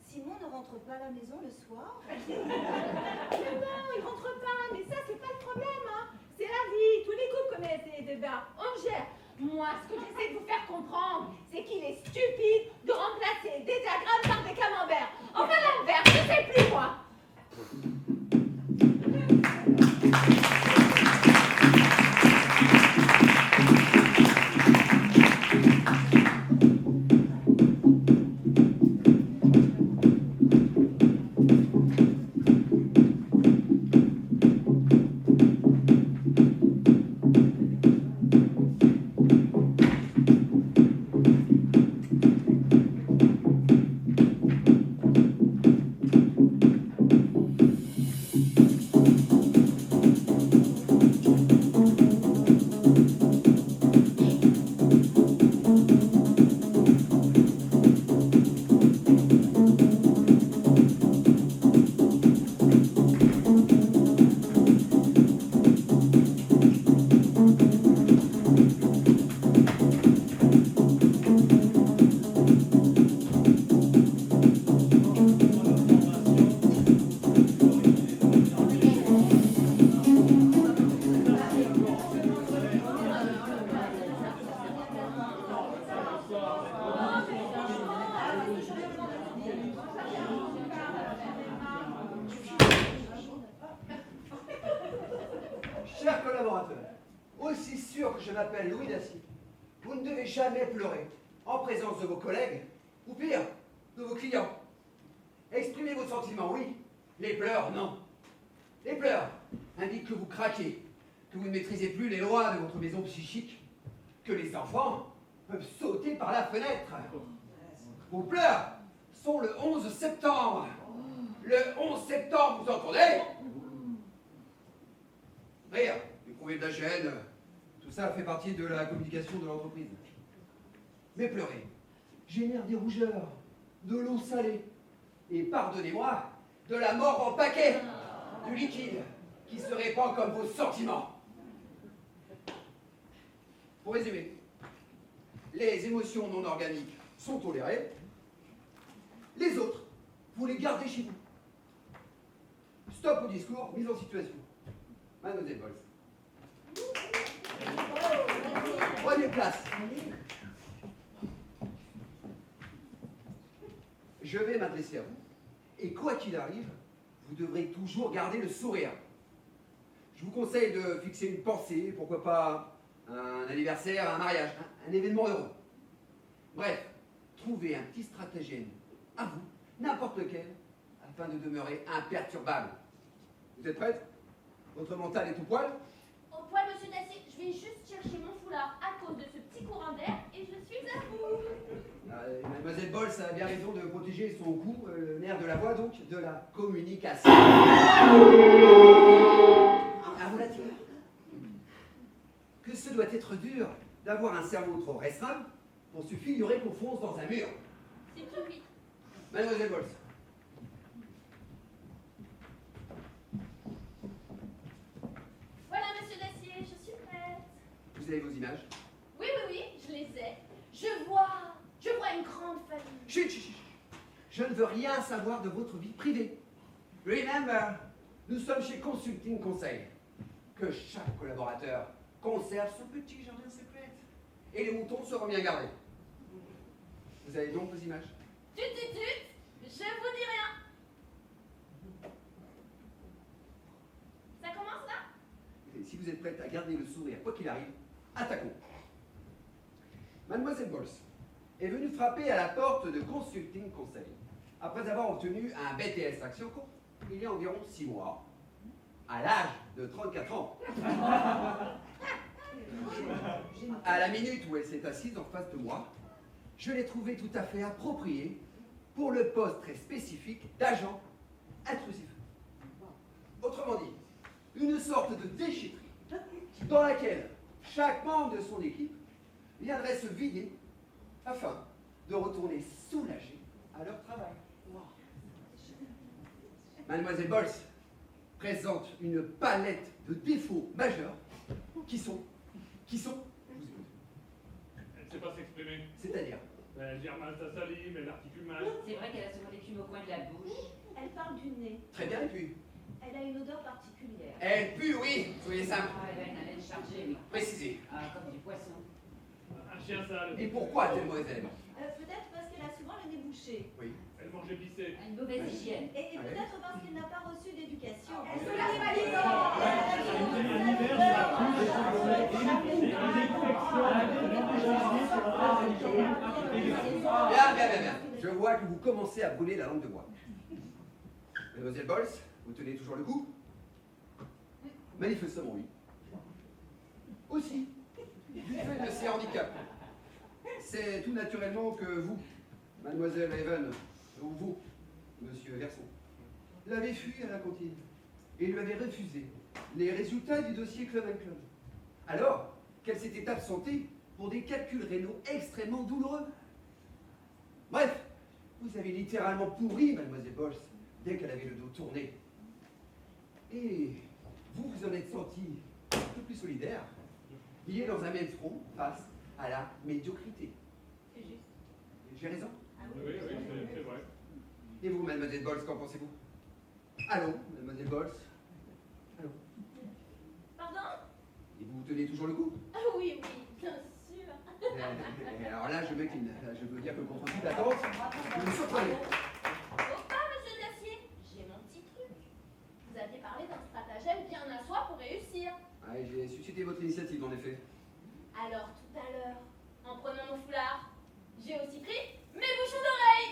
Simon ne rentre pas à la maison le soir? Mais non, il rentre pas, mais ça c'est pas le problème, hein. C'est la vie, tous les couples connaissent des débats, on gère. Moi, ce que j'essaie de vous faire comprendre, c'est qu'il est stupide de remplacer des diagrammes par des camemberts. Enfin l'envers, je sais plus moi. Chers collaborateurs, aussi sûr que je m'appelle Louis Dacier, vous ne devez jamais pleurer en présence de vos collègues, ou pire, de vos clients. Exprimez vos sentiments, oui. Les pleurs, non. Les pleurs indiquent que vous craquez, que vous ne maîtrisez plus les lois de votre maison psychique, que les enfants peuvent sauter par la fenêtre. Vos pleurs sont le 11 septembre. Le 11 septembre, vous entendez? Rire, éprouver de la gêne, tout ça fait partie de la communication de l'entreprise. Mais pleurer génère des rougeurs, de l'eau salée, et pardonnez-moi, de la mort en paquet, du liquide qui se répand comme vos sentiments. Pour résumer, les émotions non organiques sont tolérées, les autres, vous les gardez chez vous. Stop au discours, mise en situation. Mademoiselle Bols. Prenez place. Je vais m'adresser à vous, et quoi qu'il arrive, vous devrez toujours garder le sourire. Je vous conseille de fixer une pensée, pourquoi pas un anniversaire, un mariage, un événement heureux. Bref, trouvez un petit stratagème à vous, n'importe lequel, afin de demeurer imperturbable. Vous êtes prête? Votre mental est au poil? Au poil, monsieur Dacier, je vais juste chercher mon foulard à cause de ce petit courant d'air et je suis à vous. Mademoiselle Bols a bien raison de protéger son cou, le nerf de la voix, donc, de la communication. À vous la dire que ce doit être dur d'avoir un cerveau trop restreint pour se figurer qu'on fonce dans un mur. C'est tout oui. Mademoiselle Bols. Voilà, monsieur Dacier, je suis prête. Vous avez vos images? Oui, je les ai. Je vois une grande famille. Chut, chut, chut. Je ne veux rien savoir de votre vie privée. Remember, nous sommes chez Consulting Conseil. Que chaque collaborateur conserve son petit jardin secret. Et les moutons seront bien gardés. Vous avez donc vos images? Je vous dis rien. Ça commence là? Et si vous êtes prête à garder le sourire, quoi qu'il arrive, attaquons. Mademoiselle Bols est venue frapper à la porte de Consulting Conseil après avoir obtenu un BTS Action Co il y a environ 6 mois, à l'âge de 34 ans. À la minute où elle s'est assise en face de moi, je l'ai trouvée tout à fait appropriée pour le poste très spécifique d'agent intrusif. Autrement dit, une sorte de déchetterie dans laquelle chaque membre de son équipe viendrait se vider afin de retourner soulagé à leur travail. Mademoiselle Bols présente une palette de défauts majeurs qui sont... Elle ne sait pas s'exprimer. C'est-à-dire Elle gère mal sa salive, elle articule mal. C'est vrai qu'elle a souvent l'écume au coin de la bouche. Elle parle du nez. très bien, et puis Elle a une odeur particulière. elle pue, oui, soyez simple. Ah, elle a une haleine chargée, oui. Précisez. Ah, comme du poisson. Un chien sale. Et pourquoi tel mauvais élément? Peut-être parce qu'elle a souvent le nez bouché. Oui. Elle mange épicé. Une mauvaise hygiène. Et peut-être parce qu'elle n'a pas reçu d'éducation. Elle se lave pas les Bien. Je vois que vous commencez à brûler la langue de bois. Mademoiselle Bols, vous tenez toujours le coup? Manifestement, oui. Aussi, du fait de ces handicaps, c'est tout naturellement que vous, Mademoiselle Even, ou vous, Monsieur Verson, l'avez fui à la cantine et lui avez refusé les résultats du dossier Club & Club, alors qu'elle s'était absentée pour des calculs rénaux extrêmement douloureux. Bref, vous avez littéralement pourri Mademoiselle Bols dès qu'elle avait le dos tourné. Et vous vous en êtes senti un peu plus solidaire, lié dans un même front face à la médiocrité. C'est juste. J'ai raison? Oui, c'est vrai. Et vous, Mademoiselle Bols, qu'en pensez-vous? Allô, Mademoiselle Bols? Allô? Pardon? Et vous tenez toujours le coup? Ah oui, bien sûr. Alors là, je m'incline. Je veux dire que contre toute attente, vous me surprenez. Faut pas, monsieur Dacier. J'ai mon petit truc. Vous aviez parlé d'un stratagème bien à soi pour réussir. Ouais, j'ai suscité votre initiative, en effet. Alors, tout à l'heure, en prenant mon foulard, j'ai aussi pris mes bouchons d'oreilles.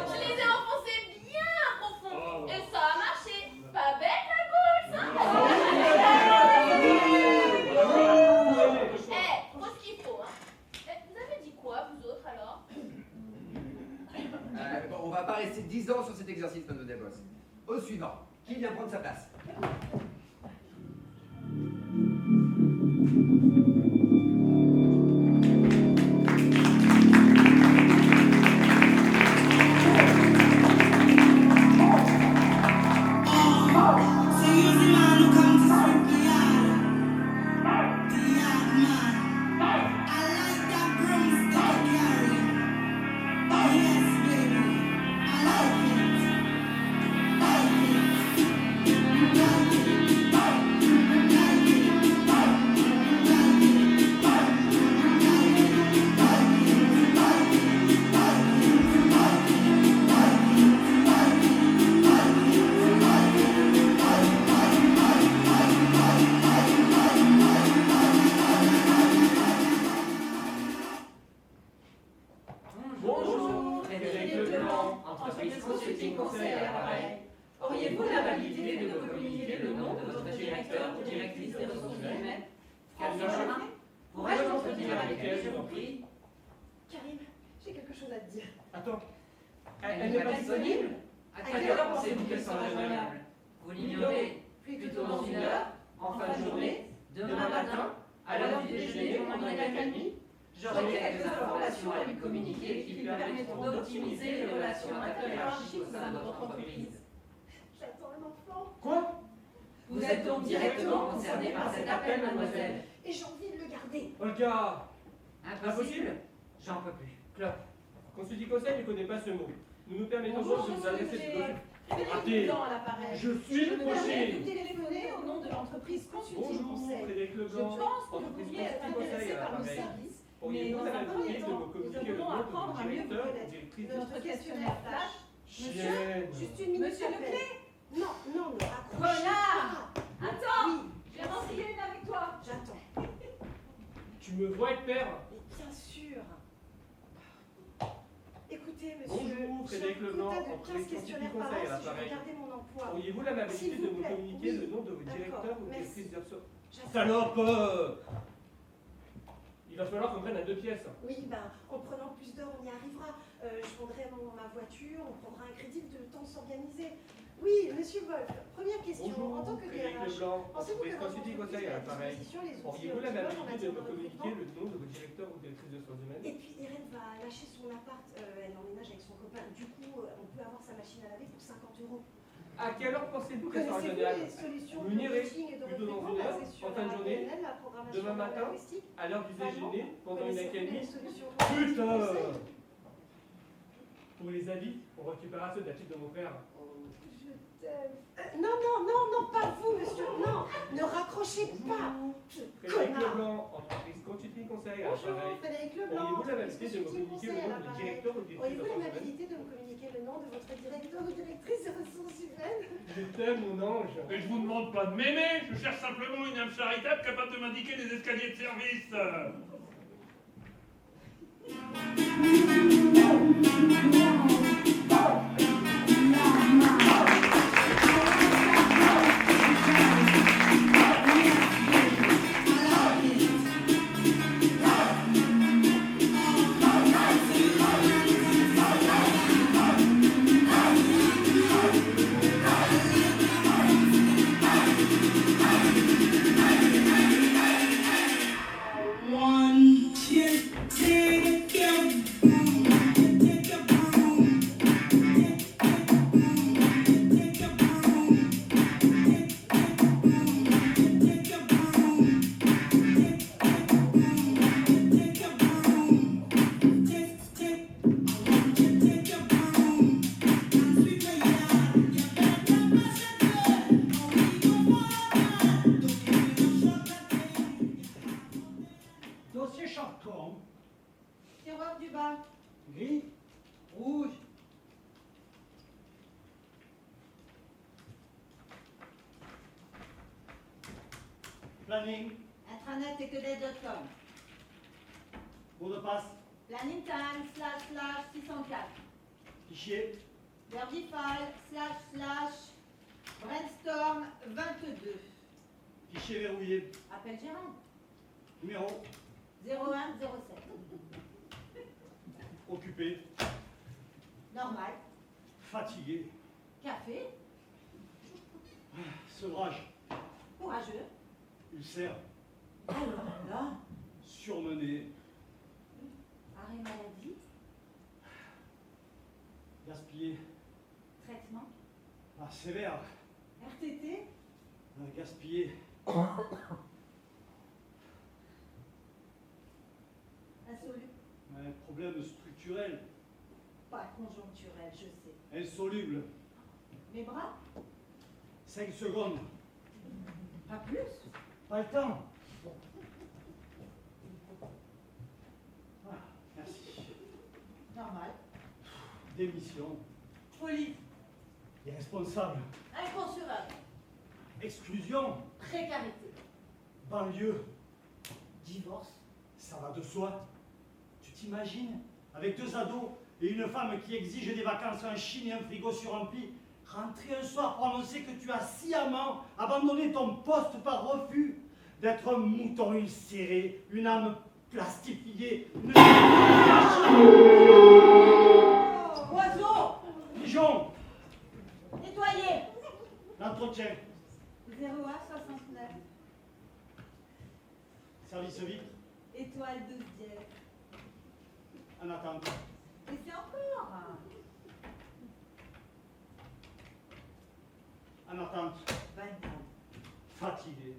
Je les ai enfoncés bien profond. Et ça a marché. Pas bête, la boule, hein? Faut ce qu'il faut, hein. Vous avez dit quoi, vous autres, alors? Bon, on va pas rester 10 ans sur cet exercice, Mademoiselle Bols. Au suivant. Qui vient prendre sa place? Bonjour, Frédéric Leblanc, entreprise consulting conseil à l'appareil. Auriez-vous l'amabilité de me communiquer le nom de votre directeur ou directrice des ressources humaines? François Chemin, pourrais-je m'entretenir avec elle, je vous prie? Karim, j'ai quelque chose à te dire. Attends, elle n'est pas disponible? À quelle heure pensez-vous qu'elle sera joignable? Vous l'ignorez? Plutôt dans une heure? En fin de journée? Demain matin? À l'heure du déjeuner au moment de l'accalmie? J'aurai quelques informations à lui communiquer qui lui permettront d'optimiser les relations interhiérarchiques au sein de votre entreprise. J'attends un enfant. Quoi? Vous êtes donc directement concernée par cet appel, mademoiselle? Et j'ai envie de le garder. Olga! Impossible? J'en peux plus. Clope. Consulting conseil ne connaît pas ce mot. Nous nous permettons donc de vous adresser ce document. Frédéric Leblanc à l'appareil. Je suis le Je me permets prochain. de téléphoner au nom de l'entreprise Consulting Bonjour, Conseil. Frédéric Je Leblanc, pense que vous entreprise pourriez être Consulting Conseil intéressé à par nos l'appareil. services, mais Pourriez-vous dans un permettre premier de temps, me nous communiquer le devons nom de apprendre votre à mieux vous directeur ou connaître. directrice Notre questionnaire flash. Monsieur, Chienne. juste une minute. Monsieur Leclerc. Non, non, non. Renard. Attends. Oui, J'ai renseigné une avec toi. j'attends. Tu me vois être père? Mais bien sûr. Frédéric Leblanc, quota de en 15 président du questionnaires par conseil à an si je veux l'appareil. garder mon emploi. Auriez-vous l'amabilité S'il de vous me plaît, communiquer oui. le nom de vos D'accord, directeurs ou merci. directrices de ressources? J'attends. Salope! Il va falloir qu'on prenne à 2 pièces. Oui, ben, en prenant plus d'heures, on y arrivera. Je vendrai ma voiture, on prendra un crédit, le temps de s'organiser. Oui, monsieur Wolf, première question. Bonjour, En tant que Frédéric DRH, Leblanc, pensez-vous que président votre du entreprise conseil met à à l'appareil. disposition les outils Auriez-vous optimums en l'amabilité de matière me de communiquer recrutement? le nom de vos directeurs ou directrices de ressources humaines? Et puis Irène va lâcher son appart, elle emménage avec son copain. Du coup, on peut avoir sa machine à laver pour 50 €. À quelle heure pensez-vous qu'elle sera Connaissez-vous joignable? les solutions Vous de m'irez coaching et de plutôt dans recrutement une heure, basées sur en fin de la journée, PNL, la programmation demain matin, linguistique? à l'heure du déjeuner, pendant une Connaissez-vous accalmie. les solutions de Putain! conseil? Pour les avis, on récupérera ceux de la petite de mon père. Je t'aime. Non, non, non, non, pas vous, monsieur. Non, ne raccrochez pas. Frédéric Connard. Leblanc, entreprise Consulting Conseil à Bonjour, l'appareil. Frédéric Leblanc. Auriez-vous l'amabilité de me Consulting communiquer Conseil le à nom du l'appareil. directeur ou directrice de Auriez-vous ressources humaines? l'amabilité de me communiquer le nom de votre directeur ou directrice de ressources humaines? Je t'aime, mon ange. Mais je vous demande pas de m'aimer, je cherche simplement une âme charitable capable de m'indiquer les escaliers de service. One, two, take a boom, take a boom, take a boom, take a boom, take a boom, take a boom, take a boom. Sweet baby, you better not pass it good. Only go one, don't give me no short. Dossier Charton. Tiroir du bas. Gris, rouge. Planning, Intranet et quedet.com. mot de passe, Planning time / 604. fichier, Verbify / brainstorm 22. fichier verrouillé, Appel Gérald. numéro, 0107. occupé, Normal. fatigué, Café. sevrage, Courageux. ulcère, Alors là, surmené, arrêt maladie. gaspillé, Traitement. sévère, RTT. gaspillé, Insolu. problème structurel, Pas conjoncturel, je sais. insoluble, Mes bras. 5 secondes, Pas plus. pas le temps. Merci. Normal. Démission, Folie. irresponsable, Inconsurable. exclusion, Précarité. banlieue, Divorce. ça va de soi. Tu t'imagines, avec 2 ados et une femme qui exige des vacances en Chine et un frigo surrempli, rentrer un soir pour annoncer que tu as sciemment abandonné ton poste par refus d'être un mouton ulcéré, une âme plastifiée, une... Oiseau. Pigeon, Nettoyer. l'entretien, 01 69. service vitre, Étoile 12 dièse. en attente. Et c'est encore. En attente, 24. fatigué.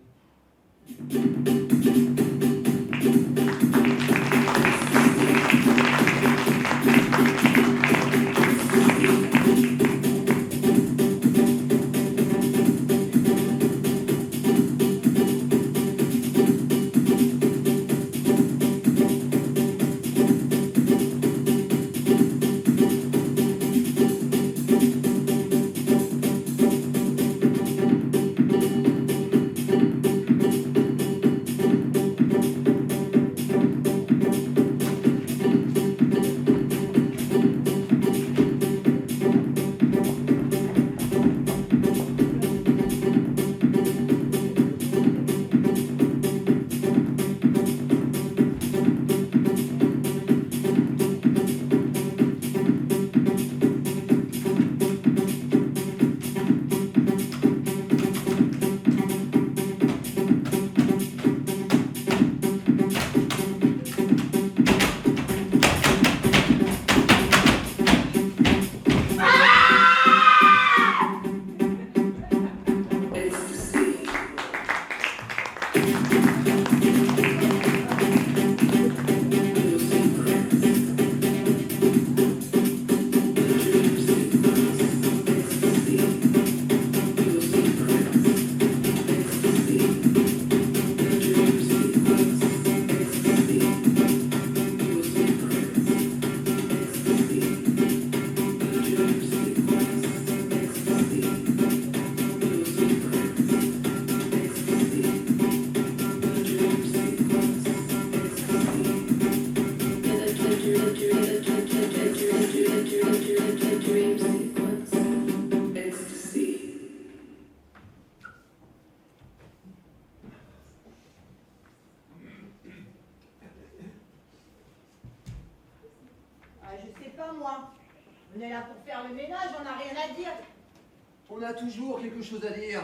On a toujours quelque chose à dire.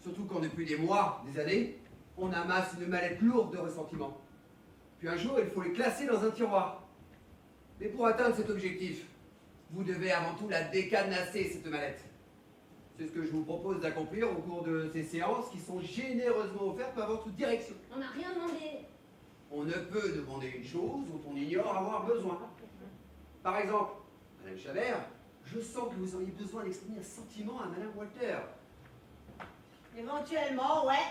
Surtout quand depuis des mois, des années, on amasse une mallette lourde de ressentiments. Puis un jour, il faut les classer dans un tiroir. Mais pour atteindre cet objectif, vous devez avant tout la décadenasser, cette mallette. C'est ce que je vous propose d'accomplir au cours de ces séances qui sont généreusement offertes par votre direction. On n'a rien demandé. On ne peut demander une chose dont on ignore avoir besoin. Par exemple, Madame Chabert, je sens que vous auriez besoin d'exprimer un sentiment à Madame Walter. Éventuellement, ouais.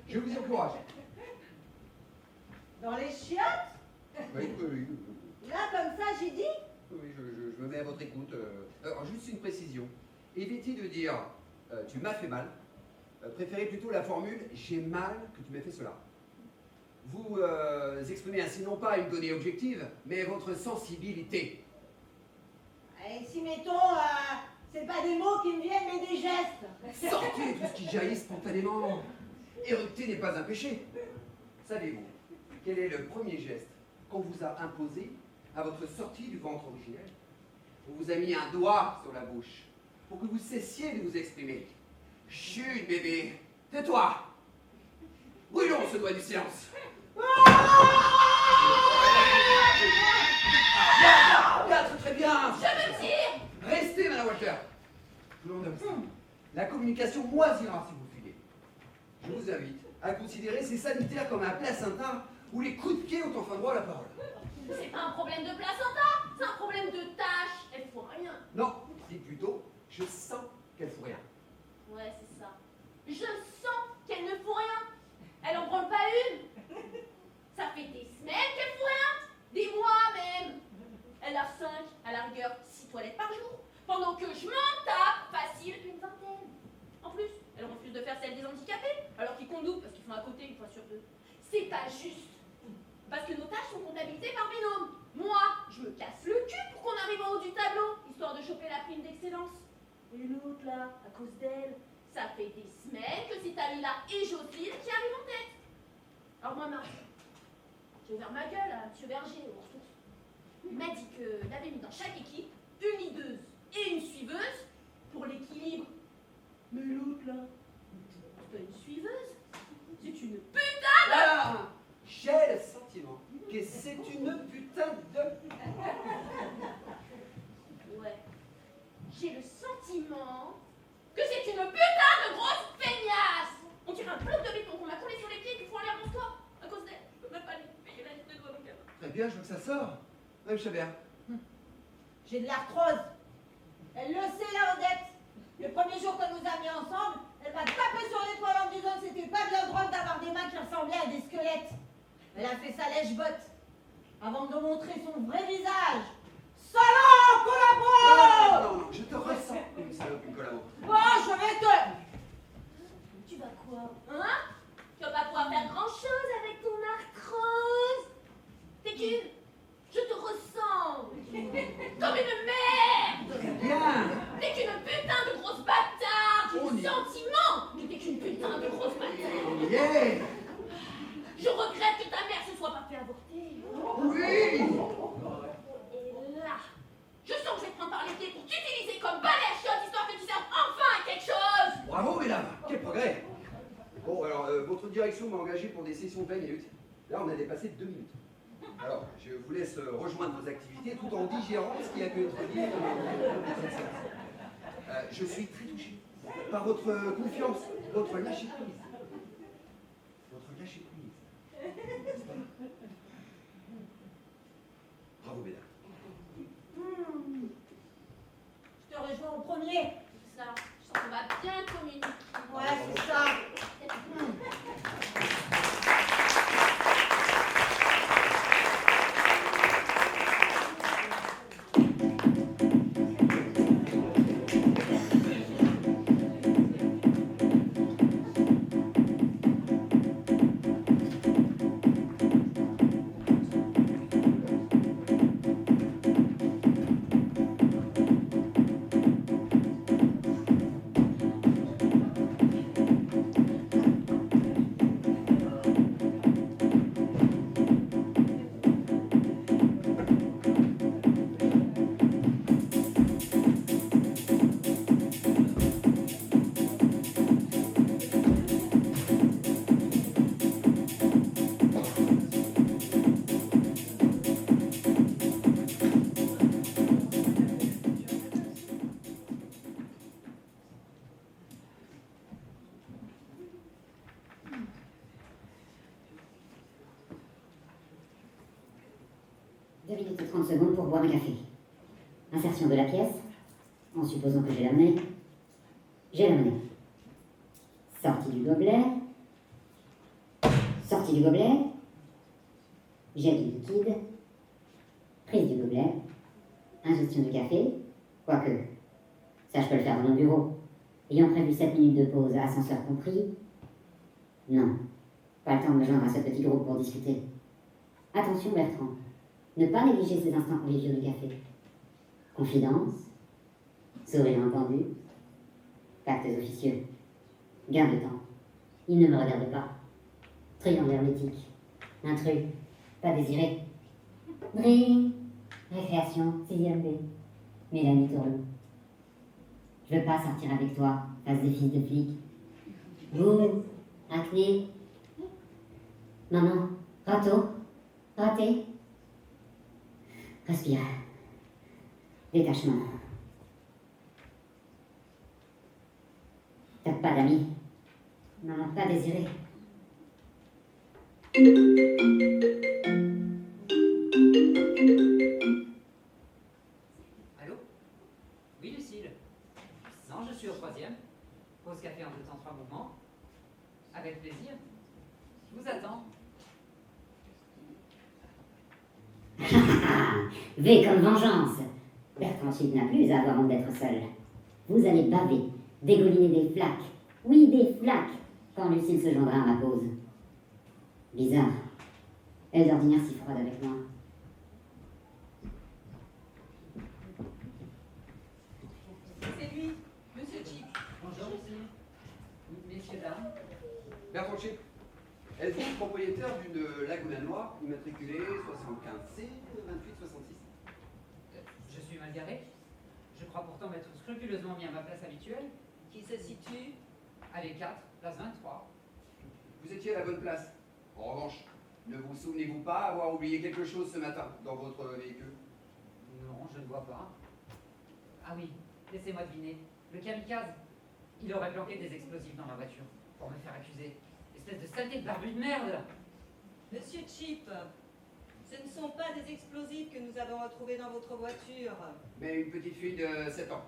Je vous encourage. Dans les chiottes? Oui, oui, oui. Là, comme ça, j'ai dit? Oui, je me mets à votre écoute. Alors, juste une précision. Évitez de dire tu m'as fait mal. Préférez plutôt la formule j'ai mal que tu m'aies fait cela. Vous exprimez ainsi non pas une donnée objective, mais votre sensibilité. Et si, mettons, c'est pas des mots qui me viennent, mais des gestes. Sortez tout ce qui jaillit spontanément. Érupter n'est pas un péché. Savez-vous quel est le premier geste qu'on vous a imposé à votre sortie du ventre originel? On vous a mis un doigt sur la bouche pour que vous cessiez de vous exprimer. Chut, bébé, tais-toi. Brûlons ce doigt du silence. Bien, très bien. Je me tire. Restez, Madame Walter. La communication moisira si vous fuyez. Je vous invite à considérer ces sanitaires comme un placenta où les coups de pied ont enfin droit à la parole. C'est pas un problème de placenta, c'est un problème de tâche. Elle faut rien. Non, dites plutôt, je sens qu'elle fout rien. Ouais, c'est ça. Je sens qu'elle ne fout rien. Elle en branle pas une. Ça fait des semaines qu'elle fout rien. Des mois même. Elle a 5, à la rigueur 6 toilettes par jour. Pendant que je m'en tape facile une vingtaine. En plus, elle refuse de faire celle des handicapés, alors qu'ils comptent double parce qu'ils font à côté une fois sur deux. C'est pas juste. Parce que nos tâches sont comptabilisées par binôme. Moi, je me casse le cul pour qu'on arrive en haut du tableau, histoire de choper la prime d'excellence. Et l'autre là, à cause d'elle, ça fait des semaines que c'est Talila et Jocelyne qui arrivent en tête. Alors moi, Marie, j'ai ouvert ma gueule à M. Berger aux ressources. Il m'a dit qu'il avait mis dans chaque équipe une leaduse et une suiveuse pour l'équilibre. Mais l'autre là, c'est pas une suiveuse, c'est une putain de... Ah, j'ai le sentiment que c'est une putain de... Ouais, j'ai le sentiment que c'est une putain de grosse feignasse. On dirait un bloc de béton qu'on m'a collé sur les pieds et qu'il faut aller à mon score. À cause d'elle, je peux même pas aller payer la liste de doigts donc. Très bien, je veux que ça sort. Madame Chabert. J'ai de l'arthrose. Elle le sait, la Odette. Le premier jour que nous a mis ensemble, elle m'a tapé sur l'étoile en me disant que c'était pas bien drôle d'avoir des mains qui ressemblaient à des squelettes. Elle a fait sa lèche-botte avant de montrer son vrai visage. Salaud, collabo! Non, je te ressens une salope, une collabo. Bon, je vais te... Tu vas quoi? Hein? Tu vas pas pouvoir faire grand chose avec ton arthrose. T'es qu'une. Je te ressens comme une merde. Bien. T'es qu'une putain de grosse bâtarde. J'ai le sentiment que t'es qu'une putain de grosse bâtarde. Yeah. Je regrette que ta mère se soit pas fait avorter. Oui. Et là, je sens que je vais te prendre par les pieds pour t'utiliser comme balai à chiottes histoire que tu serves enfin à quelque chose. Bravo, mesdames. Quel progrès. Bon, alors, votre direction m'a engagé pour des sessions de 20 minutes. Là, on a dépassé 2 minutes. Alors, je vous laisse rejoindre vos activités tout en digérant ce qui a pu être dit dans cette séance. Je suis très touché par votre confiance, votre lâcher-prise. Votre lâcher-prise. Bravo, mesdames. Je te rejoins au premier. C'est ça, je sens qu'on va bien communiquer. Ouais, c'est ça. 2 minutes et 30 secondes pour boire un café. Insertion de la pièce, en supposant que j'ai l'amené. J'ai l'amené. Sortie du gobelet. Sortie du gobelet. Jet du liquide. Prise du gobelet. Ingestion du café. Quoique, ça je peux le faire dans mon bureau. Ayant prévu 7 minutes de pause, ascenseur compris. Non, pas le temps de me joindre à ce petit groupe pour discuter. Attention Bertrand, ne pas négliger ces instants conviviaux du café. Confidence, sourire entendu, pactes officieux, gain de temps. Il ne me regarde pas. Triangle hermétique, intrus, pas désiré. Drink, récréation, 6e B. Mélanie Tourlou. Je veux pas sortir avec toi, face des fils de flics. Vous, acné. Maman, râteau, raté. Respire. Détachement. T'as pas d'amis. Maman, pas désiré. Allô? Oui, Lucille. Non, je suis au 3e. Pause café en 2 temps 3 mouvements. Avec plaisir. Je vous attends. V comme vengeance. Bertrand Chip n'a plus à avoir honte d'être seul. Vous allez baver, dégouliner des flaques. Oui, des flaques, quand Lucille se joindra à ma pause. Bizarre. Elle d'ordinaire si froide avec moi. C'est lui, Monsieur Chip. Bonjour, Lucille. Messieurs, dames. Bertrand Chip, êtes-vous propriétaire d'une Laguna Noire immatriculée 75C 2866? Je suis mal garé. Je crois pourtant m'être scrupuleusement mis à ma place habituelle. Qui se situe À l'E4, place 23. Vous étiez à la bonne place. En revanche, ne vous souvenez-vous pas avoir oublié quelque chose ce matin dans votre véhicule? Non, je ne vois pas. Ah oui, laissez-moi deviner. Le kamikaze. Il aurait planqué des explosifs dans ma voiture pour me faire accuser. Espèce de saleté de barbu de merde. Monsieur Chip, ce ne sont pas des explosifs que nous avons retrouvés dans votre voiture. Mais une petite fille de 7 ans.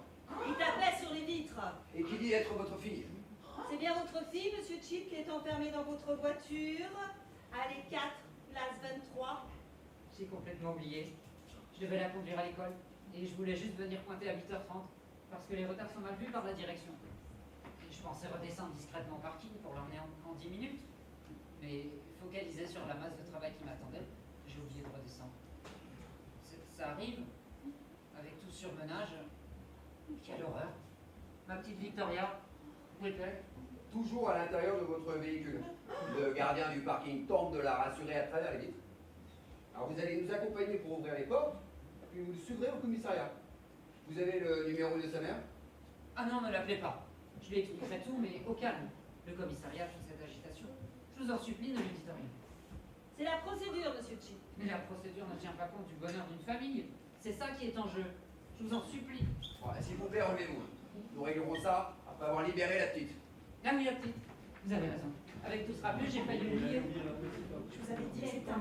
Il tapait sur les vitres. Et qui dit être votre fille? C'est bien votre fille, Monsieur Chip, qui est enfermée dans votre voiture, à l'E4, place 23. J'ai complètement oublié. Je devais la conduire à l'école et je voulais juste venir pointer à 8h30 parce que les retards sont mal vus par la direction. Et je pensais redescendre discrètement au parking pour l'emmener en 10 minutes. Mais focalisé sur la masse de travail qui m'attendait, j'ai oublié de redescendre. Ça arrive, avec tout ce surmenage. Quelle horreur. Ma petite Victoria, où est-elle? Toujours à l'intérieur de votre véhicule. Le gardien du parking tente de la rassurer à travers les vitres. Alors vous allez nous accompagner pour ouvrir les portes, puis vous le suivrez au commissariat. Vous avez le numéro de sa mère? Ah non, ne l'appelez pas. Je lui expliquerai tout, mais au calme. Le commissariat, toute cette agitation. Je vous en supplie, ne lui dites rien. C'est la procédure, Monsieur Chip. Mais la procédure ne tient pas compte du bonheur d'une famille. C'est ça qui est en jeu. Je vous en supplie. Voilà, s'il vous plaît, relevez-vous. Nous réglerons ça après avoir libéré la petite. Ah oui, la petite. Vous avez raison. Avec tout ce rappel, j'ai failli oublier. Je vous avais dit que c'était un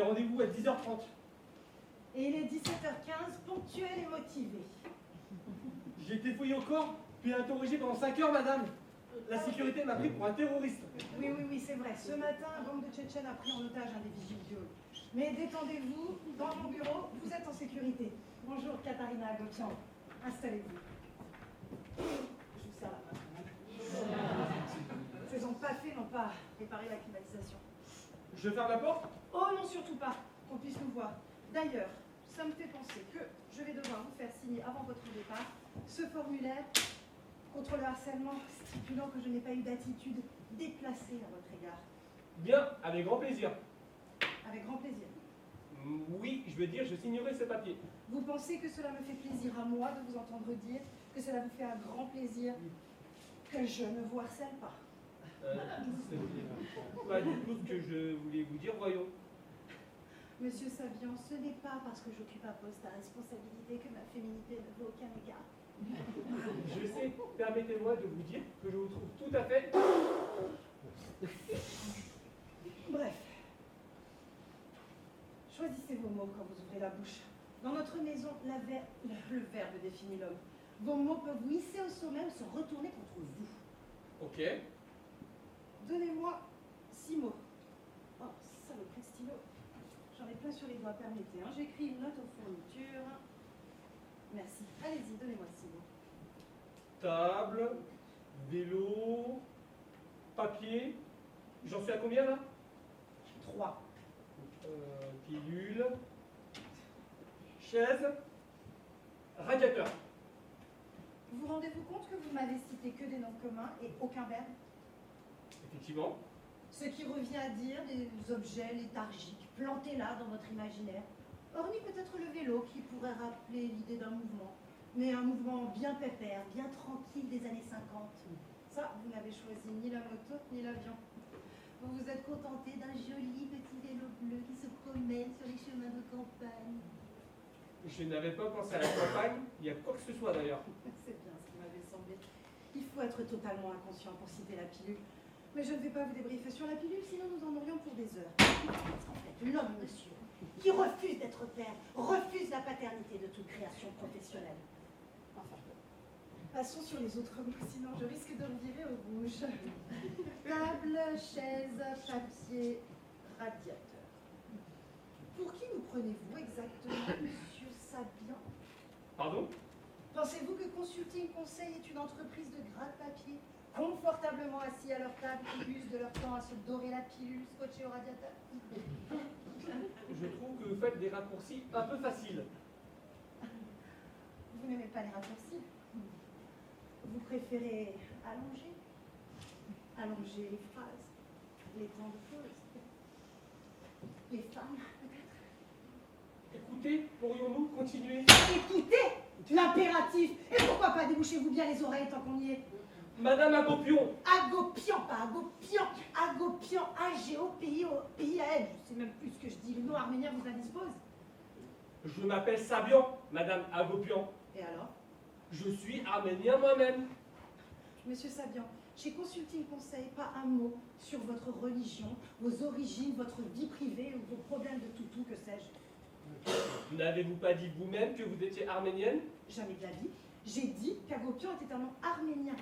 rendez-vous à 10h30. Et il est 17h15, ponctuel et motivé. J'ai été fouillé au corps, puis interrogé pendant 5 heures, madame. La sécurité m'a pris pour un terroriste. Oui, c'est vrai. Ce matin, un gang de Tchétchènes a pris en otage un des vigiles du hall. Mais détendez-vous, dans mon bureau, vous êtes en sécurité. Bonjour, Katharina Agotian. Installez-vous. Je vous sers la main. Ces hommes pas fait n'ont pas réparé la climatisation. Je ferme la porte? Oh non, surtout pas, qu'on puisse nous voir. D'ailleurs, ça me fait penser que je vais devoir vous faire signer avant votre départ ce formulaire contre le harcèlement stipulant que je n'ai pas eu d'attitude déplacée à votre égard. Bien, avec grand plaisir. Avec grand plaisir. Oui, je veux dire, je signerai ce papier. Vous pensez que cela me fait plaisir à moi de vous entendre dire que cela vous fait un grand plaisir que je ne vous harcèle pas? C'est pas du tout ce que je voulais vous dire, voyons. Monsieur Sabian, ce n'est pas parce que j'occupe un poste à responsabilité que ma féminité ne vaut aucun égard. Je sais, permettez-moi de vous dire que je vous trouve tout à fait... Bref. Choisissez vos mots quand vous ouvrez la bouche. Dans notre maison, le verbe définit l'homme. Vos mots peuvent vous hisser au sommet ou se retourner contre vous. Ok. Donnez-moi 6 mots. Oh, saloperie de stylo. J'en ai plein sur les doigts, permettez. Hein. J'écris une note aux fournitures. Merci. Allez-y, donnez-moi 6 mots. Table, vélo, papier. J'en suis à combien là? 3. Pilule, chaise, radiateur. Vous rendez-vous compte que vous m'avez cité que des noms communs et aucun verbe? Effectivement. Ce qui revient à dire des objets léthargiques, plantés là dans votre imaginaire. Hormis peut-être le vélo qui pourrait rappeler l'idée d'un mouvement. Mais un mouvement bien pépère, bien tranquille des années 50. Ça, vous n'avez choisi ni la moto ni l'avion. Vous vous êtes contenté d'un joli petit vélo bleu qui se promène sur les chemins de campagne. Je n'avais pas pensé à la campagne, il y a quoi que ce soit d'ailleurs. C'est bien ce qui m'avait semblé. Il faut être totalement inconscient pour citer la pilule. Mais je ne vais pas vous débriefer sur la pilule, sinon nous en aurions pour des heures. En fait, l'homme, monsieur, qui refuse d'être père, refuse la paternité de toute création professionnelle. Enfin, passons sur les autres mots, sinon je risque de me virer au rouge. Table, chaise, papier, radiateur. Pour qui nous prenez-vous exactement, monsieur Sabian? Pardon? Pensez-vous que Consulting Conseil est une entreprise de gratte-papier, confortablement assis à leur table, qui usent de leur temps à se dorer la pilule scotchée au radiateur? Je trouve que vous faites des raccourcis un peu faciles. Vous n'aimez pas les raccourcis? Vous préférez allonger? Allonger les phrases, les temps de pause, les femmes, peut-être? Écoutez, pourrions-nous continuer? Écoutez! L'impératif! Et pourquoi pas débouchez-vous bien les oreilles tant qu'on y est? Madame Agopion! Agopian, pas Agopian! Agopian, A-G-O-P-I-O-P-I-A-N. Je sais même plus ce que je dis, le nom arménien vous indispose. Je m'appelle Sabian, Madame Agopian. Et alors? Je suis arménien moi-même. Monsieur Sabian, chez Consulting Conseil, pas un mot sur votre religion, vos origines, votre vie privée ou vos problèmes de toutou, que sais-je. N'avez-vous pas dit vous-même que vous étiez arménienne? Jamais de la vie. J'ai dit qu'Agopian était un nom arménien.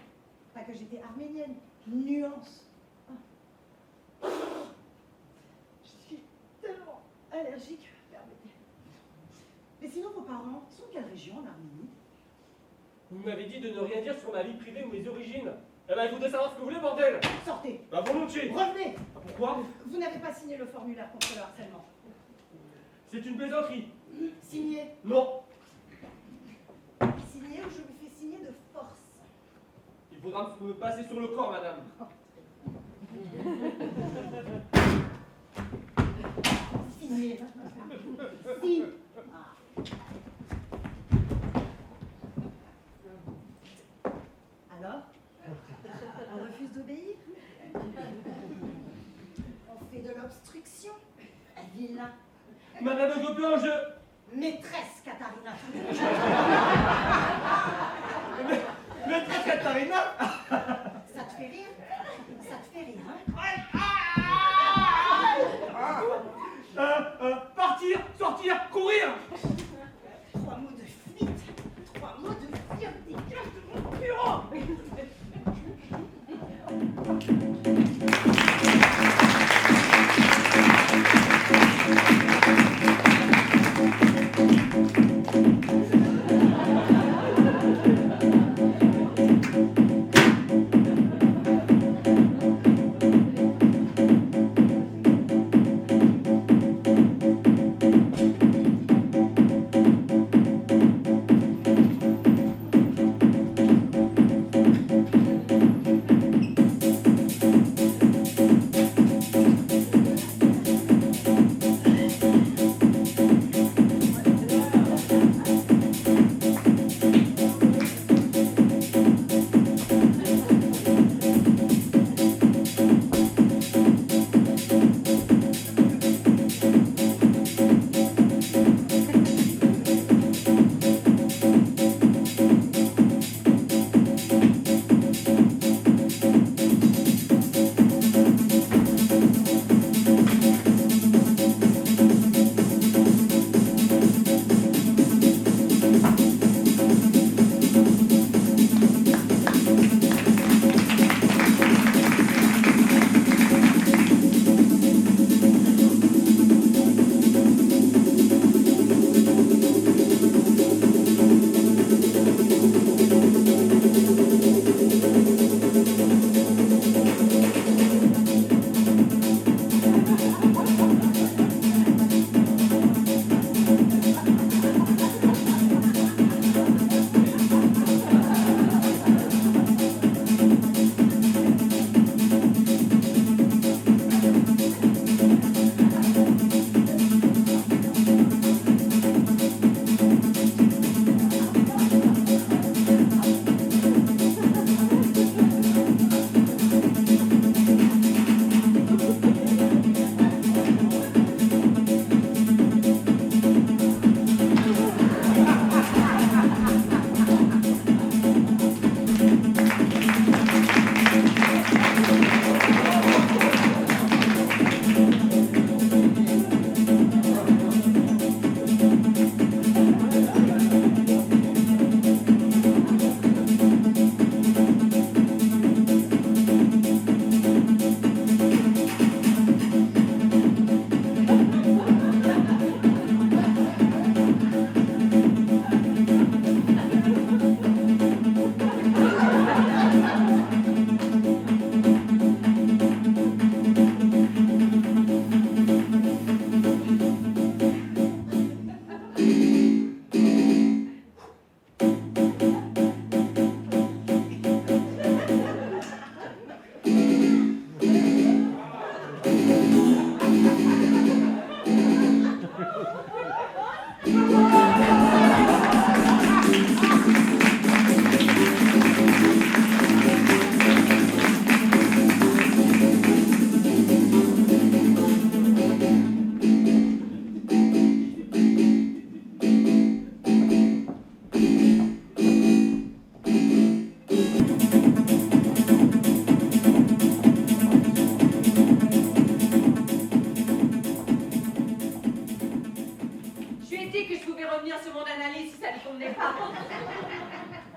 Pas que j'étais arménienne. Nuance. Ah. Je suis tellement allergique, permettez. Mais sinon, vos parents sont de quelle région en Arménie? Vous m'avez dit de ne rien dire sur ma vie privée ou mes origines. Eh ben, je voudrais savoir ce que vous voulez, bordel! Sortez! Bah, volontiers! Revenez! Pourquoi? Vous n'avez pas signé le formulaire contre le harcèlement. C'est une plaisanterie. Signé. Non. Signé ou je vous fais signer de force. Il faudra me passer sur le corps, madame. Signé. Si. Alors? On refuse d'obéir? On fait de l'obstruction? Vilain. Madame Agopian, je... Maîtresse Katharina. Maîtresse Katharina? Ça te fait rire? Ça te fait rire, hein?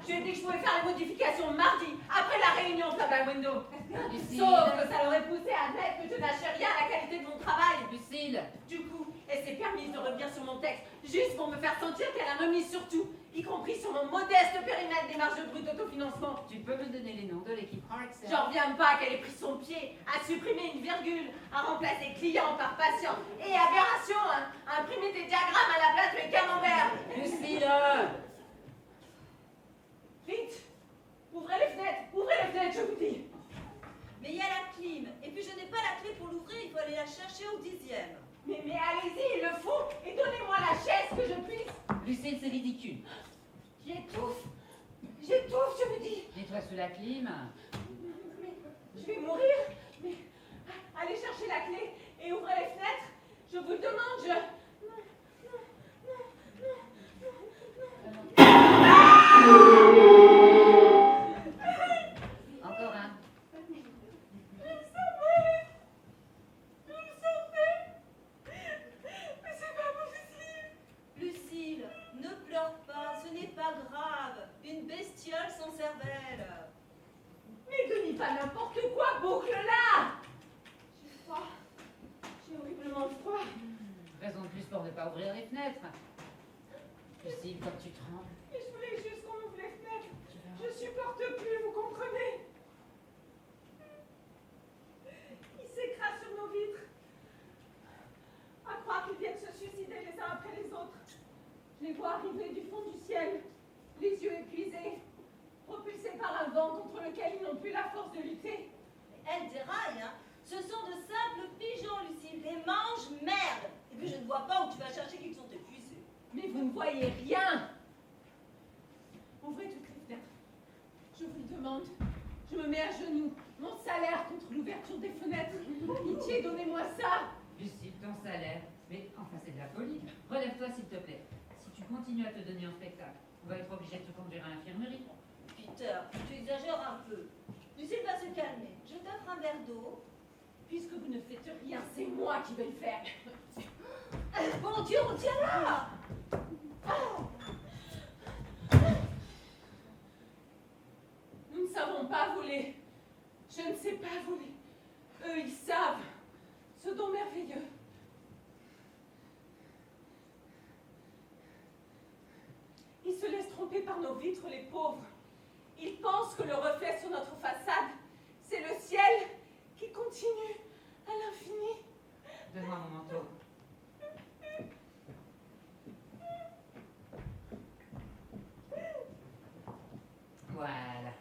Je lui ai dit que je pouvais faire les modifications mardi, après la réunion table à window. Lucille. Sauf que ça l'aurait poussé à admettre que je n'achète rien à la qualité de mon travail. Lucille. Du coup, elle s'est permise de revenir sur mon texte, juste pour me faire sentir qu'elle a remis sur tout, y compris sur mon modeste périmètre des marges brutes d'autofinancement. Tu peux me donner les noms de l'équipe Hardstyle? J'en reviens pas qu'elle ait pris son pied à supprimer une virgule, à remplacer client par patient, et aberration, hein, à imprimer des diagrammes à la place de camembert. Lucille. Vite, ouvrez les fenêtres, je vous dis. Mais il y a la clim, et puis je n'ai pas la clé pour l'ouvrir, il faut aller la chercher au 10e. Mais allez-y, il le faut, et donnez-moi la chaise que je puisse. Lucille, c'est ridicule. J'étouffe, je vous dis. Mets-toi sous la clim. Mais je vais mourir. Mais allez chercher la clé et ouvrez les fenêtres. Je vous le demande, je... Encore un. Mais c'est pas possible. Lucille, ne pleure pas, ce n'est pas grave. Une bestiole sans cervelle. Mais ne dis pas n'importe quoi, boucle-là. J'ai froid. J'ai horriblement froid. Raison de plus pour ne pas ouvrir les fenêtres. Lucille, comme tu trembles. Mais je voulais juste qu'on ouvre les fenêtres. Je supporte plus, vous comprenez? Ils s'écrasent sur nos vitres. À croire qu'ils viennent se suicider les uns après les autres. Je les vois arriver du fond du ciel, les yeux épuisés, propulsés par un vent contre lequel ils n'ont plus la force de lutter. Elle déraille, hein. Ce sont de simples pigeons, Lucille, des mange-merde. Et puis je ne vois pas où tu vas chercher qu'ils sont épuisés. Mais vous ne voyez rien. Ouvrez toutes les fenêtres. Je vous le demande. Je me mets à genoux, mon salaire contre l'ouverture des fenêtres. Pitié, donnez-moi ça. Lucille, ton salaire. Mais enfin, c'est de la folie. Relève-toi, s'il te plaît. Si tu continues à te donner en spectacle, on va être obligé de te conduire à l'infirmerie. Peter, tu exagères un peu. Lucille va se calmer. Je t'offre un verre d'eau. Puisque vous ne faites rien, c'est moi qui vais le faire. Bon Dieu, on tient là. Nous ne savons pas voler. Je ne sais pas voler. Eux, ils savent. Ce don merveilleux. Ils se laissent tromper par nos vitres, les pauvres. Ils pensent que le reflet sur notre façade, c'est le ciel qui continue à l'infini. Donne-moi mon manteau. Voilà.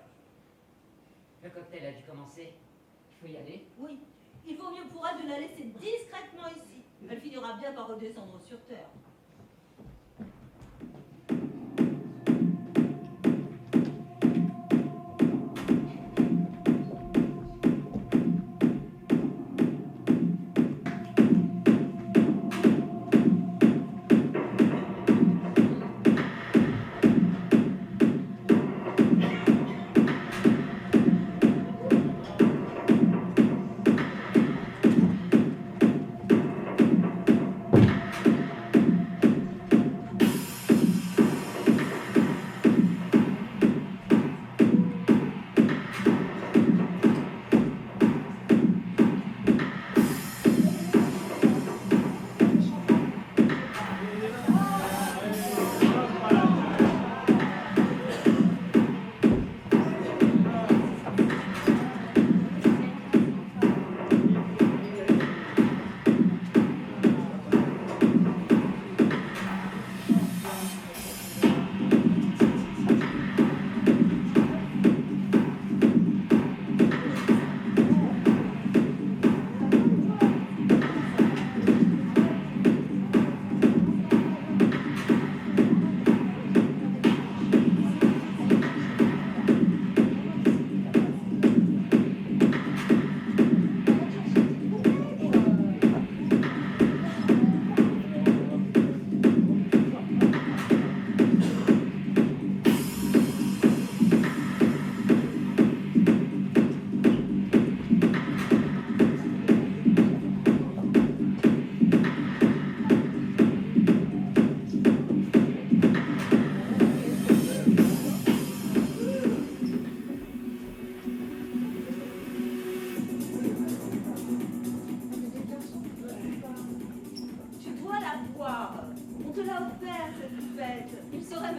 Le cocktail a dû commencer. Il faut y aller. Oui, il vaut mieux pour elle de la laisser discrètement ici. Elle finira bien par redescendre sur terre.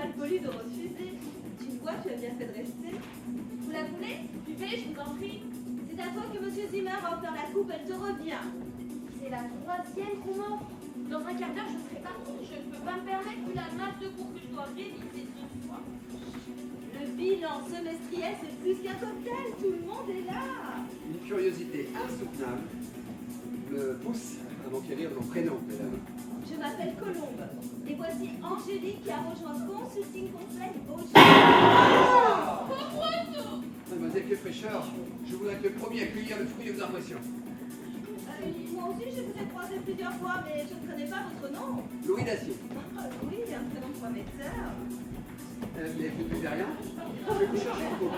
impoli de refuser. Tu vois, tu as bien fait de rester. Vous la voulez? Buvez, je vous en prie. C'est à toi que M. Zimmer va offert la coupe, elle te revient. C'est la 3e qu'on m'offre. Dans un quart d'heure, je serai partie. Je ne peux pas me permettre vu la masse de cours que je dois réviser ce soir. Le bilan semestriel, c'est plus qu'un cocktail, tout le monde est là. Une curiosité insoutenable me pousse à m'enquérir de mon prénom, mesdames. Je m'appelle Colombe. Et voici Angélique qui a rejoint Consulting Conseil au Mademoiselle, quelle fraîcheur. Je voudrais être le premier à cueillir le fruit de vos impressions. Moi aussi, je vous ai croisé plusieurs fois, mais je ne connais pas votre nom. Louis d'Acier. Oui, un prénom prometteur. Mais vous ne buvez rien? Je vais vous chercher une coupe.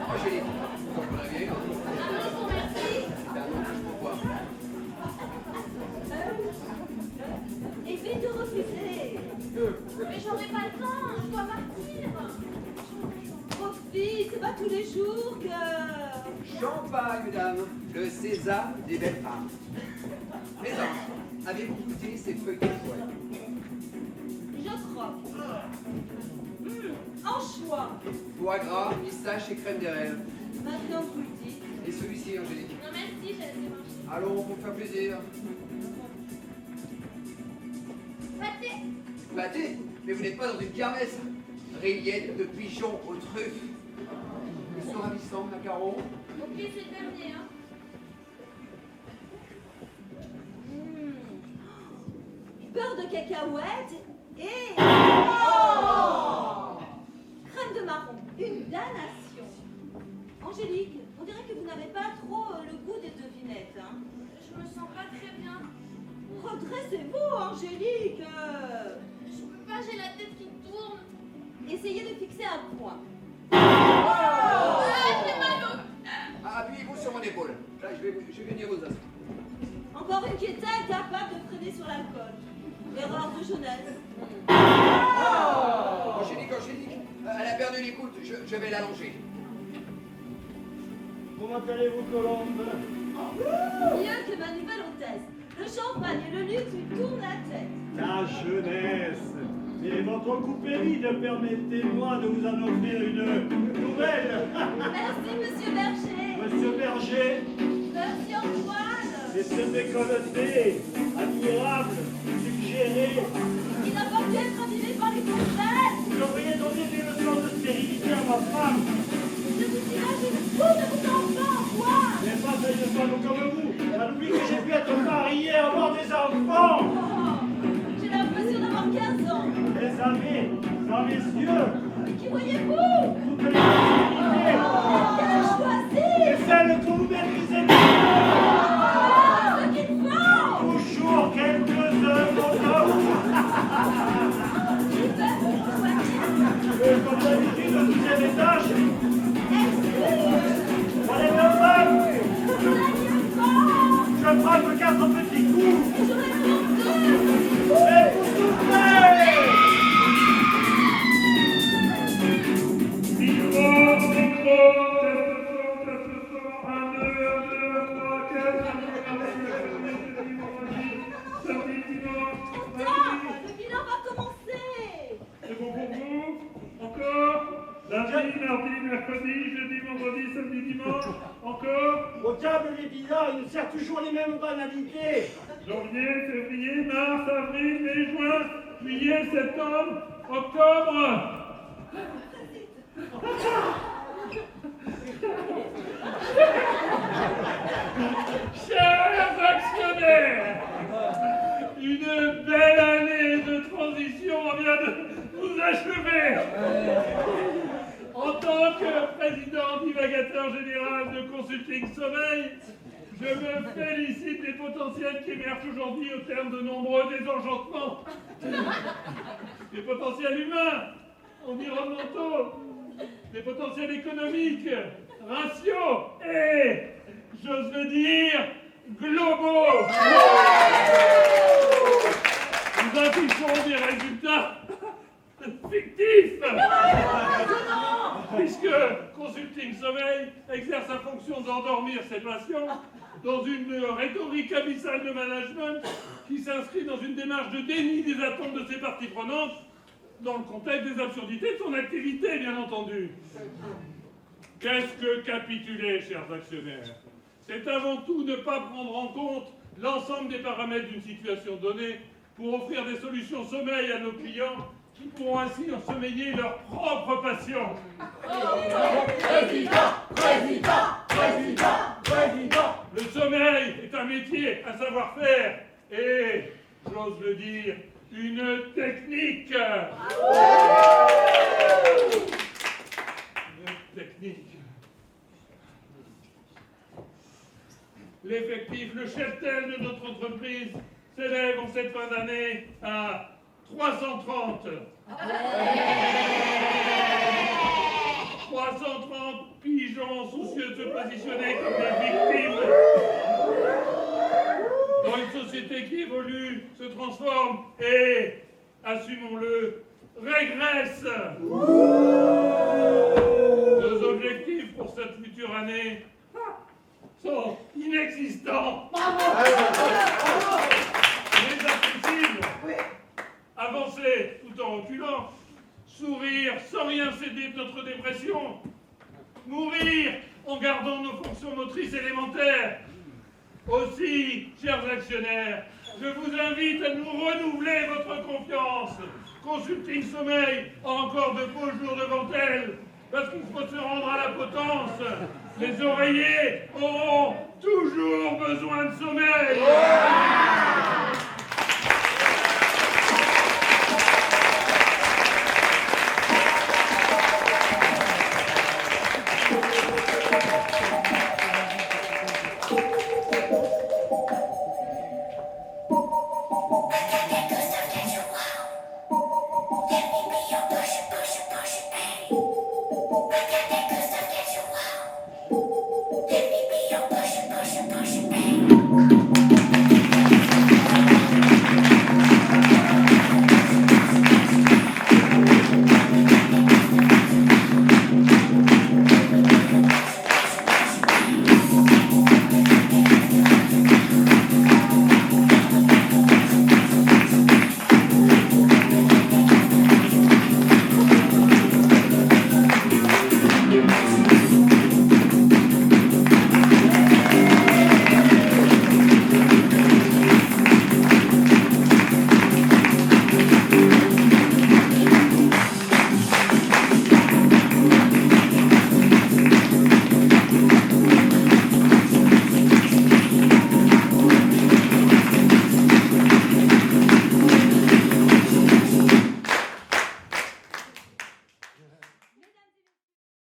Angélique, vous la vieille? Ah non, je vous remercie. Ben non, je m'en vois. Évite de refuser. Mais j'en ai pas le temps, je dois partir. Profite, c'est pas tous les jours que... Champagne, mesdames, le sésame des belles femmes. Mes anges, avez-vous goûté ces feuilles de foie? Je croque. Anchois. Foie gras, pistache et crème d'érable. Maintenant que vous le dites. Et celui-ci, Angélique? Non merci, j'ai assez mangé. Allons, pour faire plaisir. Pâté. Pâté? Mais vous n'êtes pas dans une kermesse. Rillettes de pigeons aux truffes. Ils sont ravissants, macarons. Ok, c'est le dernier, hein. Beurre de cacahuète et... Crème de marron. Une damnation. Angélique, on dirait que vous n'avez pas trop le goût des devinettes, hein. Je me sens pas très bien. Redressez-vous, Angélique. Je peux pas, j'ai la tête qui tourne. Essayez de fixer un point. Ah, j'ai mal au... Appuyez-vous sur mon épaule. Là, je vais venir vous asseoir. Encore une qui est incapable de freiner sur l'alcool. Erreur de jeunesse. Angélique, elle a perdu l'écoute. Je vais l'allonger. Comment allez-vous, Colombe? Mieux que ma nouvelle hôtesse. Le champagne et le luxe lui tournent la tête. La jeunesse. Et votre coupéride, permettez-moi de vous en offrir une nouvelle. Merci, monsieur Berger. Monsieur Berger, Monsieur Antoine. c'est ce décolleté, admirable, suggéré. Il n'a pas pu être abîmé par les conseils. Vous devriez donner des leçons de stérilité à ma femme. Je vous imagine fou de vos enfants, Antoine. Mais pas une femme comme vous. Elle oublie que j'ai pu être marié, avoir des enfants. Oh, j'ai l'impression d'avoir 15 ans. Les amis, dans mes yeux, Qui voyez-vous? toutes les possibilités. Quel a choisi? Et celles que vous maîtrisez Ah, ce qu'il faut. toujours quelques-uns d'autres. Comme d'habitude, au 12e étage, prenez le femme. Je frappe 4 petits coups. Et vous soufflez. Le bilan va commencer. C'est bon pour vous? Encore? Lundi, mardi, mercredi, jeudi, vendredi, samedi, dimanche. Encore? Au table des bilans, il nous sert toujours les mêmes banalités. Janvier, février, mars, avril, mai, juin, juillet, septembre, octobre. Chers actionnaires, une belle année de transition vient de vous achever. En tant que président divagateur général de Consulting Sommeil, je me félicite des potentiels qui émergent aujourd'hui au terme de nombreux désenchantements. Des potentiels humains, environnementaux, des potentiels économiques, raciaux et, j'ose le dire, globaux. Nous afficherons des résultats fictifs. Puisque Consulting Sommeil exerce la fonction d'endormir cette nation dans une rhétorique abyssale de management qui s'inscrit dans une démarche de déni des attentes de ses parties prenantes dans le contexte des absurdités de son activité, bien entendu. Qu'est-ce que capituler, chers actionnaires? C'est avant tout ne pas prendre en compte l'ensemble des paramètres d'une situation donnée pour offrir des solutions sommeil à nos clients qui pourront ainsi ensommeiller leur propre passion. Président. Le sommeil est un métier, un savoir-faire et, j'ose le dire, une technique. Une technique. L'effectif, le cheptel de notre entreprise s'élève en cette fin d'année à 330. 330 pigeons soucieux de se positionner comme des victimes. Dans une société qui évolue, se transforme et, assumons-le, régresse. Nos objectifs pour cette future année sont inexistants. Mais impossibles. Avancer tout en reculant. Sourire sans rien céder de notre dépression. Mourir en gardant nos fonctions motrices élémentaires. Aussi, chers actionnaires, je vous invite à nous renouveler votre confiance. Consulting Sommeil a encore de beaux jours devant elle, parce qu'il faut se rendre à la potence. Les oreillers auront toujours besoin de sommeil.